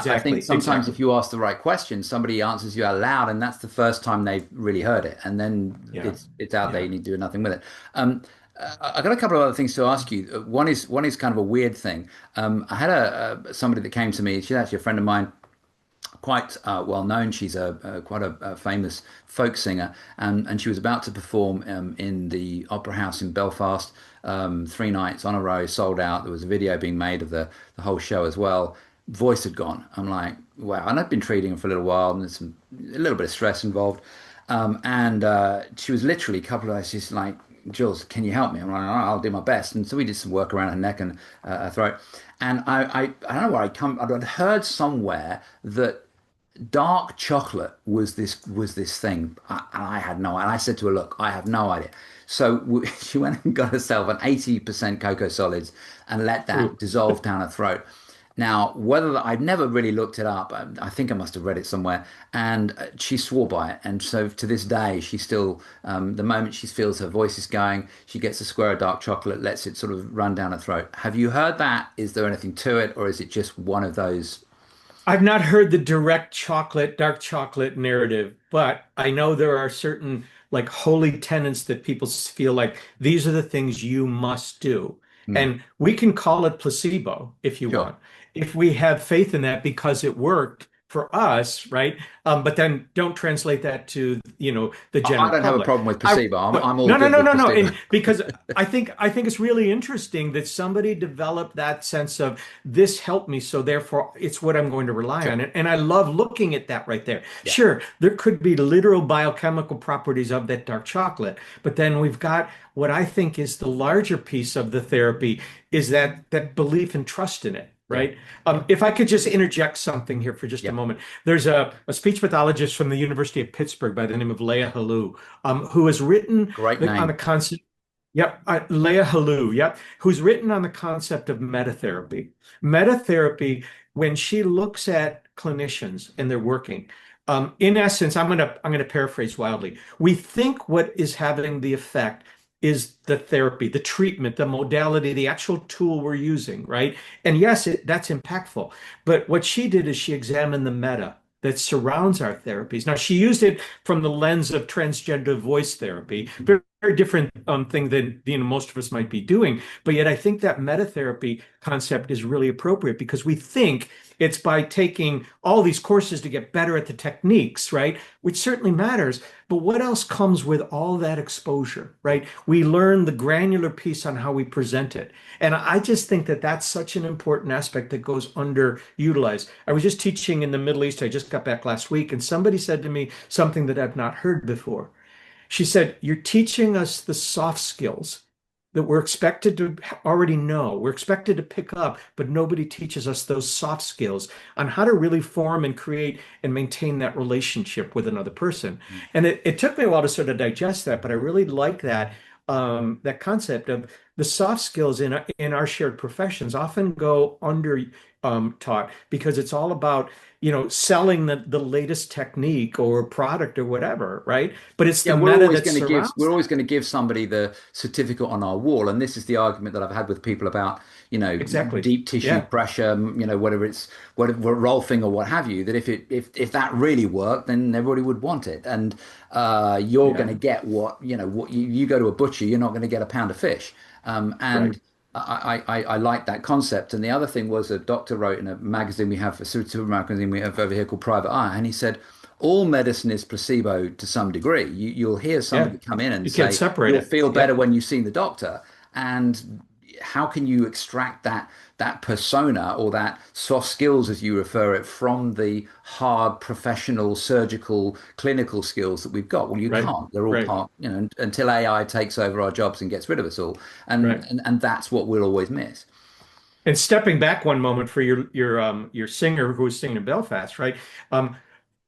I think exactly, sometimes if exactly. you ask the right question, somebody answers you out loud, and that's the first time they've really heard it, and then Yeah, it's out there. yeah. You need to do nothing with it. Um, I got a couple of other things to ask you. One is kind of a weird thing. I had somebody that came to me. She's actually a friend of mine, quite well known. She's a quite a famous folk singer, and she was about to perform in the Opera House in Belfast, 3 nights on a row, sold out. There was a video being made of the whole show as well. Voice had gone. I'm like, wow. And I'd been treating her for a little while, and there's a little bit of stress involved. And she was literally a couple of days. She's like, Jules, can you help me? I'm like, "All right, I'll do my best." And so we did some work around her neck and her throat. And I don't know where I'd heard somewhere that dark chocolate was this thing, and I had no. And I said to her, "Look, I have no idea." So she went and got herself an 80% cocoa solids and let that Ooh. dissolve down her throat. Now, whether I've never really looked it up, I think I must have read it somewhere, and she swore by it. And so to this day, she still, the moment she feels her voice is going, she gets a square of dark chocolate, lets it sort of run down her throat. Have you heard that? Is there anything to it, or is it just one of those? I've not heard the direct chocolate, dark chocolate narrative, but I know there are certain like holy tenets that people feel like these are the things you must do. Hmm, And we can call it placebo if you sure. want. If we have faith in that because it worked for us, right? But then don't translate that to, the I general don't have a public. problem with I placebo. I'm all no, no, good no, with no, no. placebo. And because I think it's really interesting that somebody developed that sense of this helped me, so therefore it's what I'm going to rely on. Sure. And I love looking at that right there. Yeah. Sure, there could be literal biochemical properties of that dark chocolate, but then we've got what I think is the larger piece of the therapy is that belief and trust in it. Yeah. Right. If I could just interject something here for just a Yeah. moment, there's a speech pathologist from the University of Pittsburgh by the name of Leah Halou, who has written Great on the name. concept. Yep, Leah Halou, yep, who's written on the concept of metatherapy. Metatherapy, when she looks at clinicians and they're working, in essence, I'm gonna paraphrase wildly. We think what is having the effect is the therapy, the treatment, the modality, the actual tool we're using, right? And yes, that's impactful. But what she did is she examined the meta that surrounds our therapies. Now, she used it from the lens of transgender voice therapy, very different thing than most of us might be doing. But yet, I think that metatherapy concept is really appropriate because we think it's by taking all these courses to get better at the techniques, right? Which certainly matters. But what else comes with all that exposure, right? We learn the granular piece on how we present it. And I just think that that's such an important aspect that goes underutilized. I was just teaching in the Middle East. I just got back last week, and somebody said to me something that I've not heard before. She said, "You're teaching us the soft skills that we're expected to already know, we're expected to pick up, but nobody teaches us those soft skills on how to really form and create and maintain that relationship with another person." And it took me a while to sort of digest that, but I really like that concept of the soft skills in our shared professions often go under taught because it's all about selling the latest technique or product or whatever, right? But it's the Yeah, meta that surrounds we're always that. going to give somebody the certificate on our wall, and this is the argument that I've had with people about, Exactly. deep tissue Yeah. pressure, whether it's whatever rolfing or what have you, that if that really worked, then everybody would want it, and you're going Yeah. to get what you go to a butcher, you're not going to get a pound of fish, Right. and I like that concept. And the other thing was a doctor wrote in a magazine we have, a super magazine we have over here called Private Eye, and he said all medicine is placebo to some degree. You'll hear Yeah. somebody come in and You can't say, separate you'll it. feel better Yep. when you've seen the doctor. And how can you extract that persona or that soft skills, as you refer it, from the hard professional, surgical, clinical skills that we've got? Well, you Right. can't. They're all Right. part, until AI takes over our jobs and gets rid of us all. And Right. and, and that's what we'll always miss. And stepping back one moment for your singer who was singing in Belfast, right? Um,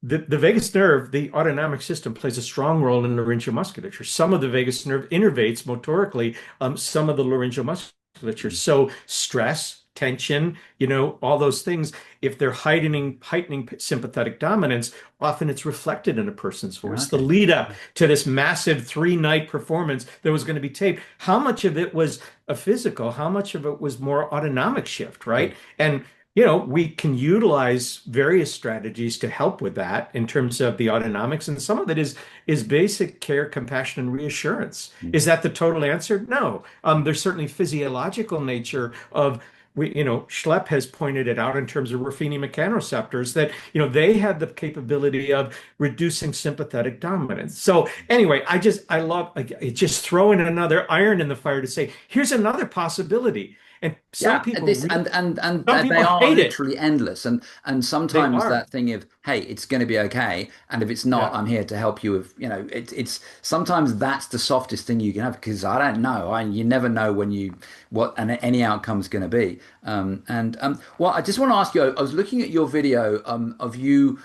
the vagus nerve, the autonomic system, plays a strong role in laryngeal musculature. Some of the vagus nerve innervates motorically some of the laryngeal musculature. So stress, tension, all those things. If they're heightening sympathetic dominance, often it's reflected in a person's voice. The Okay. lead up to this massive 3 night performance that was going to be taped, how much of it was a physical, how much of it was more autonomic shift, Yeah. right? And we can utilize various strategies to help with that in terms of the autonomics, and some of it is basic care, compassion, and reassurance. Mm. Is that the total answer? No. There's certainly physiological nature of Schlepp has pointed it out in terms of Ruffini mechanoreceptors that, they have the capability of reducing sympathetic dominance. So anyway, I love just throwing another iron in the fire to say, here's another possibility. And Yeah, this and some they people are hate it. literally endless, and They sometimes are. that thing of, hey, it's going to be okay, and if it's not, Yeah. I'm here to help you with, it's sometimes that's the softest thing you can have, because I don't know, you never know when what and any outcome's going to be. Well, I just want to ask you, I was looking at your video of you,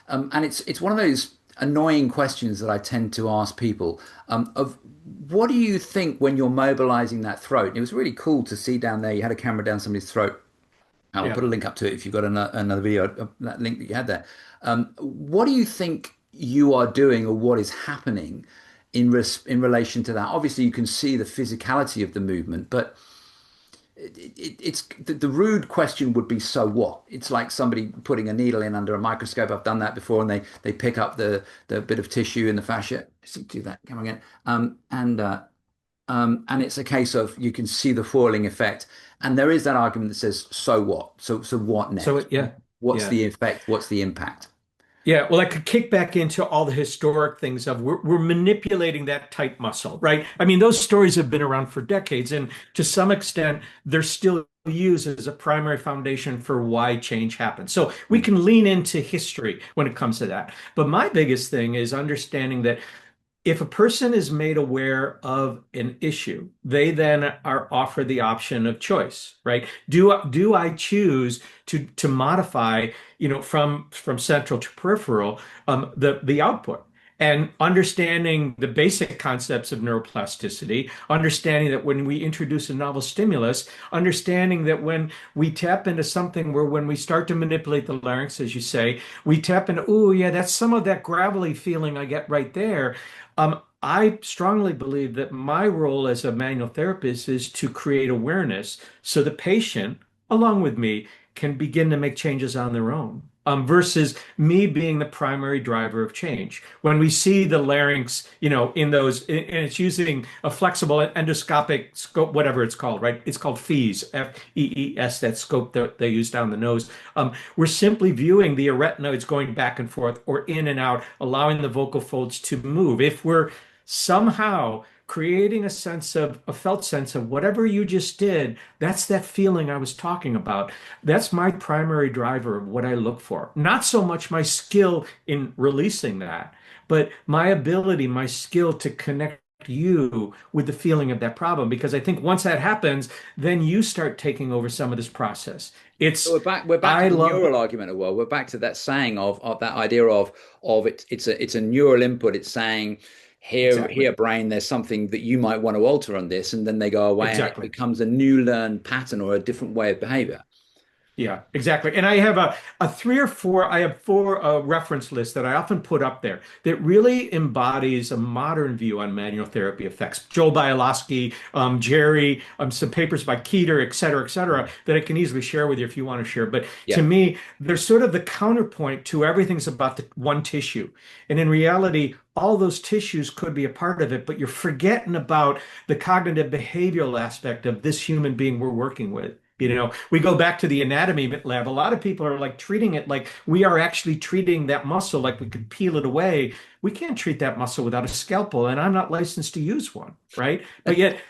and it's one of those annoying questions that I tend to ask people, of what do you think when you're mobilizing that throat? And it was really cool to see down there. You had a camera down somebody's throat. And I'll Yeah. put a link up to it if you've got another video of that link that you had there. What do you think you are doing, or what is happening in relation to that? Obviously, you can see the physicality of the movement, but it's the rude question would be, so what? It's like somebody putting a needle in under a microscope. I've done that before, and they pick up the bit of tissue in the fascia. Do that. Come again. And it's a case of, you can see the foiling effect, and there is that argument that says, so what? So what So next? yeah. What's Yeah. the effect? What's the impact? Yeah, well, I could kick back into all the historic things of we're manipulating that tight muscle, right? I mean, those stories have been around for decades, and to some extent, they're still used as a primary foundation for why change happens. So we Mm. can lean into history when it comes to that. But my biggest thing is understanding that if a person is made aware of an issue, they then are offered the option of choice, right? Do I choose to modify, from central to peripheral, the output? And understanding the basic concepts of neuroplasticity, understanding that when we introduce a novel stimulus, understanding that when we tap into something where when we start to manipulate the larynx, as you say, we tap into, oh yeah, that's some of that gravelly feeling I get right there. I strongly believe that my role as a manual therapist is to create awareness so the patient, along with me, can begin to make changes on their own. Versus me being the primary driver of change. When we see the larynx, in those, and it's using a flexible endoscopic scope, whatever it's called, right? It's called FEES, FEES, that scope that they use down the nose. We're simply viewing the arytenoids going back and forth or in and out, allowing the vocal folds to move. If we're somehow creating a felt sense of whatever you just did, that's that feeling I was talking about. That's my primary driver of what I look for. Not so much my skill in releasing that, but my ability, my skill to connect you with the feeling of that problem. Because I think once that happens, then you start taking over some of this process. So It's, we're back to I the love, neural argument as well. We're back to that saying of that idea of it's a neural input. It's saying, here exactly, brain, there's something that you might want to alter on this, and then they go away and it exactly. becomes a new learned pattern or a different way of behavior. Yeah, exactly. And I have a three or four, I have four reference lists that I often put up there that really embodies a modern view on manual therapy effects. Joel Bialowski, Jerry, some papers by Keeter, et cetera, that I can easily share with you if you want to share. But to Yeah. me, they're sort of the counterpoint to everything's about the one tissue. And in reality, all those tissues could be a part of it, but you're forgetting about the cognitive behavioral aspect of this human being we're working with. We go back to the anatomy lab. A lot of people are like treating it like we are actually treating that muscle like we could peel it away. We can't treat that muscle without a scalpel, and I'm not licensed to use one, right? But yet,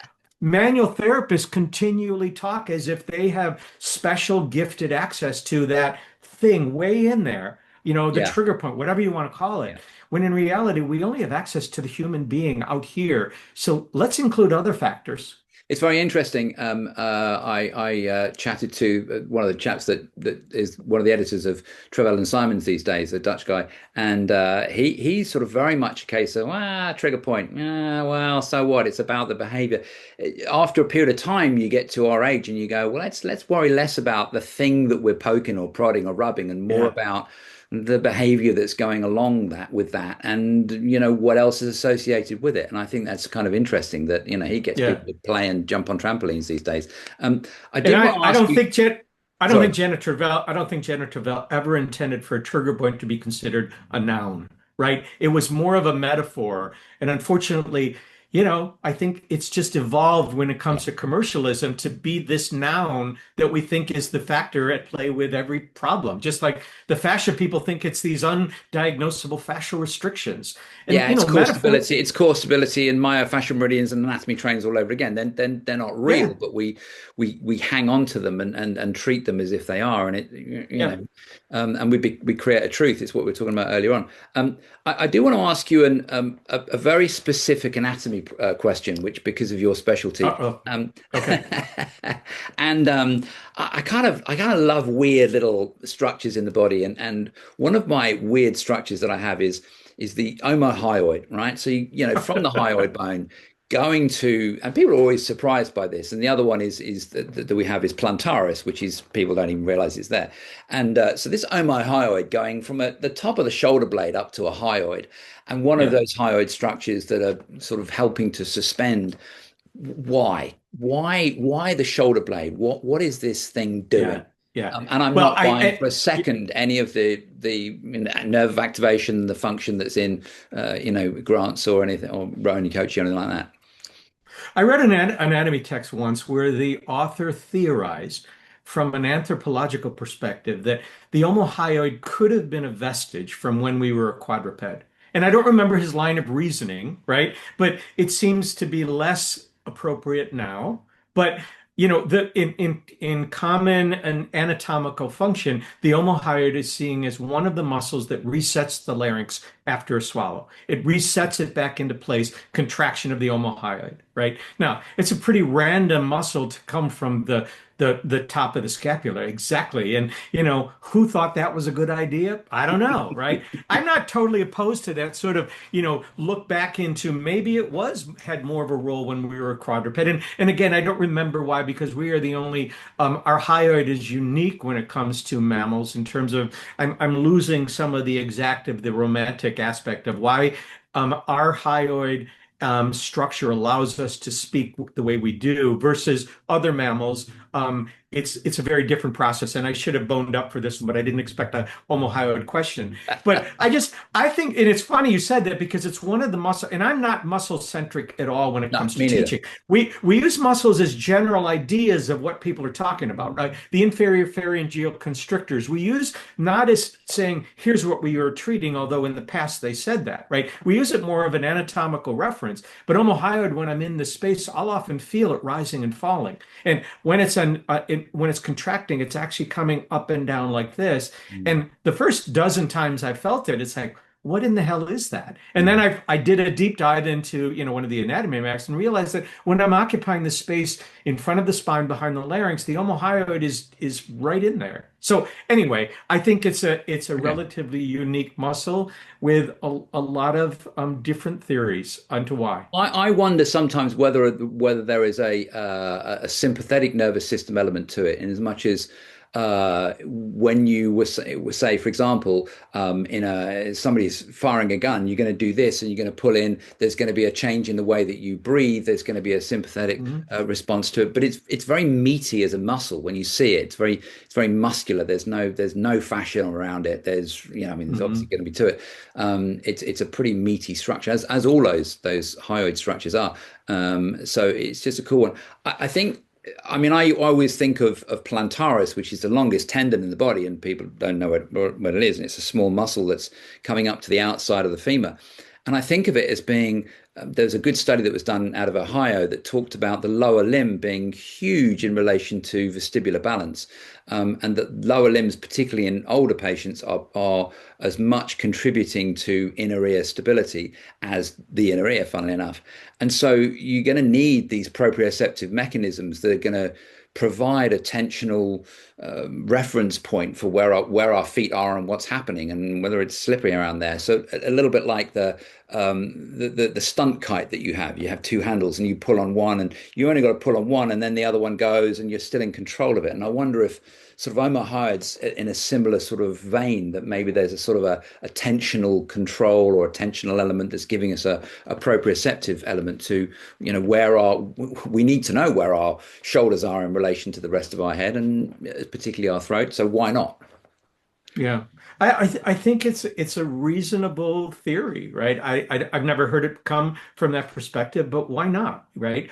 manual therapists continually talk as if they have special gifted access to that thing way in there, the Yeah. trigger point, whatever you want to call it. Yeah. When in reality, we only have access to the human being out here. So let's include other factors. It's very interesting. I chatted to one of the chaps that is one of the editors of Trevelyan and Simons these days, a Dutch guy, and he's sort of very much a case of trigger point. Well, so what? It's about the behaviour. After a period of time, you get to our age, and you go, well, let's worry less about the thing that we're poking or prodding or rubbing, and more Yeah, about the behavior that's going along that with that, and what else is associated with it. And I think that's kind of interesting that he gets yeah. people to play and jump on trampolines these days. I And did want to ask you. Sorry. I don't think Janet Travell ever intended for a trigger point to be considered a noun, right? It was more of a metaphor. And unfortunately, I think it's just evolved when it Yeah. comes to commercialism to be this noun that we think is the factor at play with every problem. Just like the fascia people think it's these undiagnosable fascial restrictions. And, Yeah, it's core metaphor, stability. It's core stability and myofascial meridians and anatomy trains all over again. Then they're not real, yeah, but we hang on to them and treat them as if they are. And yeah. and we create a truth. It's what we were talking about earlier on. I do want to ask you a very specific anatomy question, which because of your specialty. Uh-oh. Um, Okay. and I kind of love weird little structures in the body, and one of my weird structures that I have is the omohyoid, right? So from the hyoid bone going to, and people are always surprised by this. And the other one is that we have is plantaris, which is people don't even realize it's there. And so this omohyoid going from the top of the shoulder blade up to a hyoid, and one of Yeah, those hyoid structures that are sort of helping to suspend. Why the shoulder blade? What is this thing doing? yeah, yeah. And I'm Well, not buying for a second any of the nerve activation, the function that's in grants or anything, or Rowan Kochi or anything like that. I read an anatomy text once where the author theorized from an anthropological perspective that the omohyoid could have been a vestige from when we were a quadruped. And I don't remember his line of reasoning, right? But it seems to be less appropriate now. But the in common and anatomical function, the omohyoid is seen as one of the muscles that resets the larynx after a swallow. It resets it back into place, contraction of the omohyoid, right? Now, it's a pretty random muscle to come from the top of the scapula. Exactly. And who thought that was a good idea? I don't know, right? I'm not totally opposed to that sort of, look back into maybe it was had more of a role when we were a quadruped. And again, I don't remember why, because we are the only our hyoid is unique when it comes to mammals in terms of I'm losing some of the exact the romantic aspect of why our hyoid structure allows us to speak the way we do versus other mammals. It's a very different process, and I should have boned up for this one, but I didn't expect a homohyoid question. But I think, and it's funny you said that because it's one of the muscle, and I'm not muscle centric at all when it No, comes to me neither. teaching. We use muscles as general ideas of what people are talking about, right? The inferior pharyngeal constrictors we use not as saying here's what we are treating, although in the past they said that, right? We use it more of an anatomical reference. But omohyoid, when I'm in the space, I'll often feel it rising and falling. And when it's contracting, it's actually coming up and down like this. Mm, And the first dozen times I felt it, it's like, what in the hell is that? And then mm. I did a deep dive into, one of the anatomy maps and realized that when I'm occupying the space in front of the spine behind the larynx, the omohyoid is right in there. So anyway, I think it's a Okay. relatively unique muscle with a lot of different theories onto why. I wonder sometimes whether there is a sympathetic nervous system element to it, in as much as when you say, for example, in a somebody's firing a gun, you're going to do this, and you're going to pull in. There's going to be a change in the way that you breathe. There's going to be a sympathetic Mhm. response to it, but it's very meaty as a muscle when you see it. It's very muscular. There's no fascia around it. I mean, there's obviously Mhm. going to be to it. It's a pretty meaty structure, as all those hyoid structures are. So it's just a cool one. I think. I mean, I always think of plantaris, which is the longest tendon in the body, and people don't know what it is. And it's a small muscle that's coming up to the outside of the femur. And I think of it as being there's a good study that was done out of Ohio that talked about the lower limb being huge in relation to vestibular balance. And that lower limbs, particularly in older patients, are as much contributing to inner ear stability as the inner ear, funnily enough. And so you're going to need these proprioceptive mechanisms that are going to provide a tensional reference point for where our feet are and what's happening and whether it's slippery around there. So a little bit like the stunt kite that you have. You have two handles and you pull on one, and you only got to pull on one, and then the other one goes, and you're still in control of it. And I wonder if sort of omohyde's in a similar sort of vein, that maybe there's a sort of a tensional control or a tensional element that's giving us a proprioceptive element to, where we need to know where our shoulders are in relation to the rest of our head, and particularly our throat. So why not? Yeah. I think it's a reasonable theory, right? I've never heard it come from that perspective, but why not, right?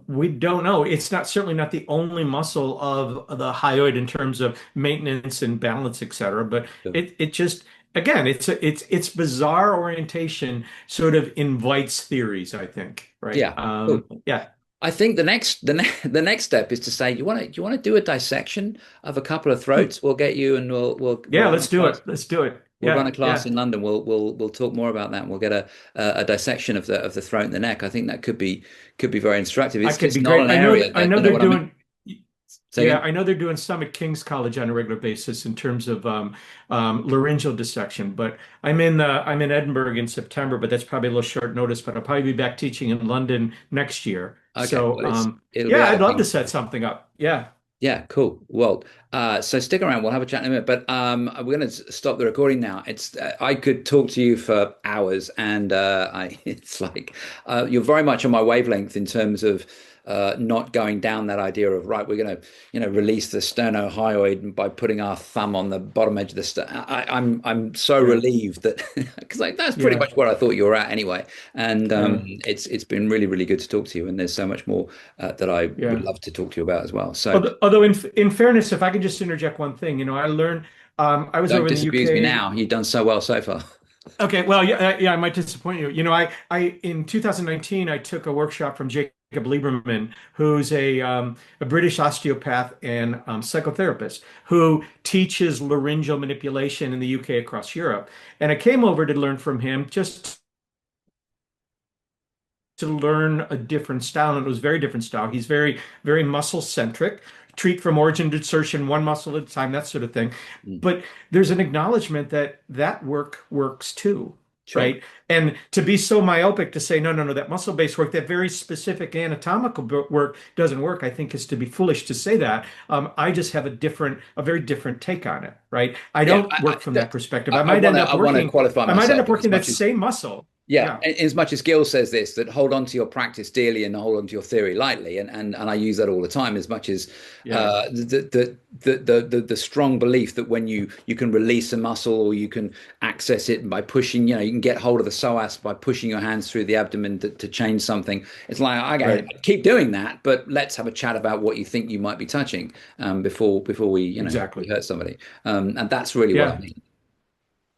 We don't know. It's not certainly not the only muscle of the hyoid in terms of maintenance and balance, et cetera. But it just again, it's bizarre orientation sort of invites theories, I think, right? Yeah. Cool. Yeah. I think the next step is to say, you want to do a dissection of a couple of Hmm. throats? We'll get you, and we'll Yeah, run a let's do class. it. Let's do it. We'll run Yeah, a class yeah. in London. We'll talk more about that, and we'll get a dissection of the throat and the neck. I think that could be very instructive. I It's could just be not great. an area I that, know you know they're what I mean? doing, Say yeah, again? I know they're doing some at King's College on a regular basis in terms of laryngeal dissection. But I'm in Edinburgh in September, but that's probably a little short notice. But I'll probably be back teaching in London next year. Okay. So Well, it'll be yeah, out I'd of love to thing. set something up. Yeah. Yeah, cool. Well, so stick around. We'll have a chat in a minute. But we're going to stop the recording now. It's I could talk to you for hours, and it's like you're very much on my wavelength in terms of not going down that idea of right. We're going to release the sternohyoid by putting our thumb on the bottom edge of the I'm so Yeah. relieved that because like that's pretty Yeah. much where I thought you were at anyway. And Yeah. it's been really really good to talk to you. And there's so much more that I would Yeah. love to talk to you about as well. So. Although in fairness, if I could just interject one thing, I learned I was Don't over in the disabuse me UK. now. You've done so well so far. Okay, well, yeah, yeah, I might disappoint you. I in 2019, I took a workshop from Jacob Lieberman, who's a British osteopath and psychotherapist who teaches laryngeal manipulation in the UK across Europe. And I came over to learn from him just to learn a different style, and it was a very different style. He's very, very muscle centric, treat from origin to insertion, one muscle at a time, that sort of thing. Mm. But there's an acknowledgement that that work works too, Sure. right? And to be so myopic to say, no, no, no, that muscle-based work, that very specific anatomical work doesn't work, I think is to be foolish to say that. I just have a very different take on it, right? I Yeah. don't work from that perspective. I want to qualify I might end myself up in as working that much as same muscle. yeah, Yeah, as much as Gil says this, that hold on to your practice dearly and hold on to your theory lightly, and I use that all the time. As much as yeah, the strong belief that when you can release a muscle or you can access it by pushing, you can get hold of the psoas by pushing your hands through the abdomen to change something. It's like okay, right. keep doing that, but let's have a chat about what you think you might be touching before we we Exactly. hurt somebody, and that's really what I Yeah. mean.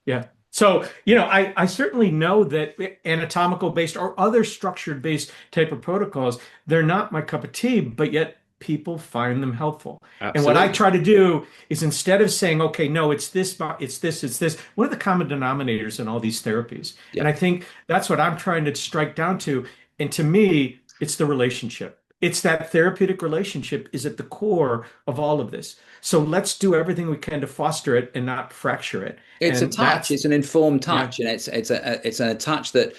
Yeah. So, I certainly know that anatomical based or other structured based type of protocols, they're not my cup of tea, but yet people find them helpful. And what I Absolutely. try to do is instead of saying, okay, no, it's this, what are the common denominators in all these therapies? And Yeah. I think that's what I'm trying to strike down to. And to me, it's the relationship. It's that therapeutic relationship is at the core of all of this. So let's do everything we can to foster it and not fracture it. It's a And touch. that's, It's an informed yeah, touch, and it's a touch that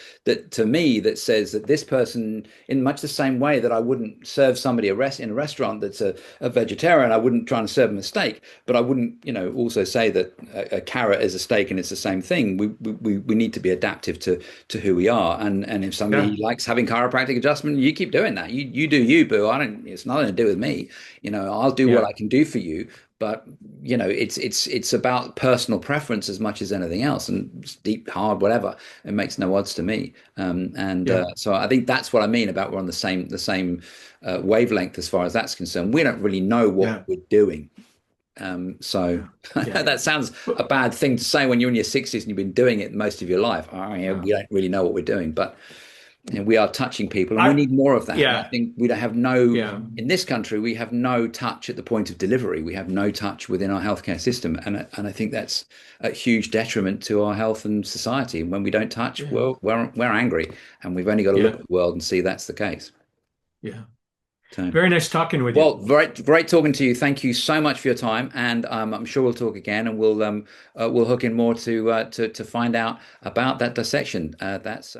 to me that says that this person, in much the same way that I wouldn't serve somebody in a restaurant that's a vegetarian, I wouldn't try and serve them a steak, but I wouldn't also say that a carrot is a steak and it's the same thing. We need to be adaptive to who we are, and if yeah, somebody likes having chiropractic adjustment, you keep doing that. You do you, boo. I don't. It's nothing to do with me. I'll do what yeah, I can do for you. But it's about personal preference as much as anything else, and it's deep, hard, whatever. It makes no odds to me. And yeah, so I think that's what I mean about we're on the same wavelength as far as that's concerned. We don't really know what yeah. we're doing. So Yeah. Yeah. that sounds a But bad thing to say when you're in your 60s and you've been doing it most of your life. Oh, yeah, yeah. we don't really know what we're doing, but we are touching people, and we I need more of that. And I yeah. think we don't have no, Yeah. in this country, we have no touch at the point of delivery. We have no touch within our healthcare system, and I think that's a huge detriment to our health and society. And when we don't touch, Yeah. well, we're angry, and we've only got to look Yeah. at the world and see that's the case. Yeah. So. Very nice talking with you. Well, great talking to you. Thank you so much for your time, and I'm sure we'll talk again, and we'll hook in more to find out about that dissection. That's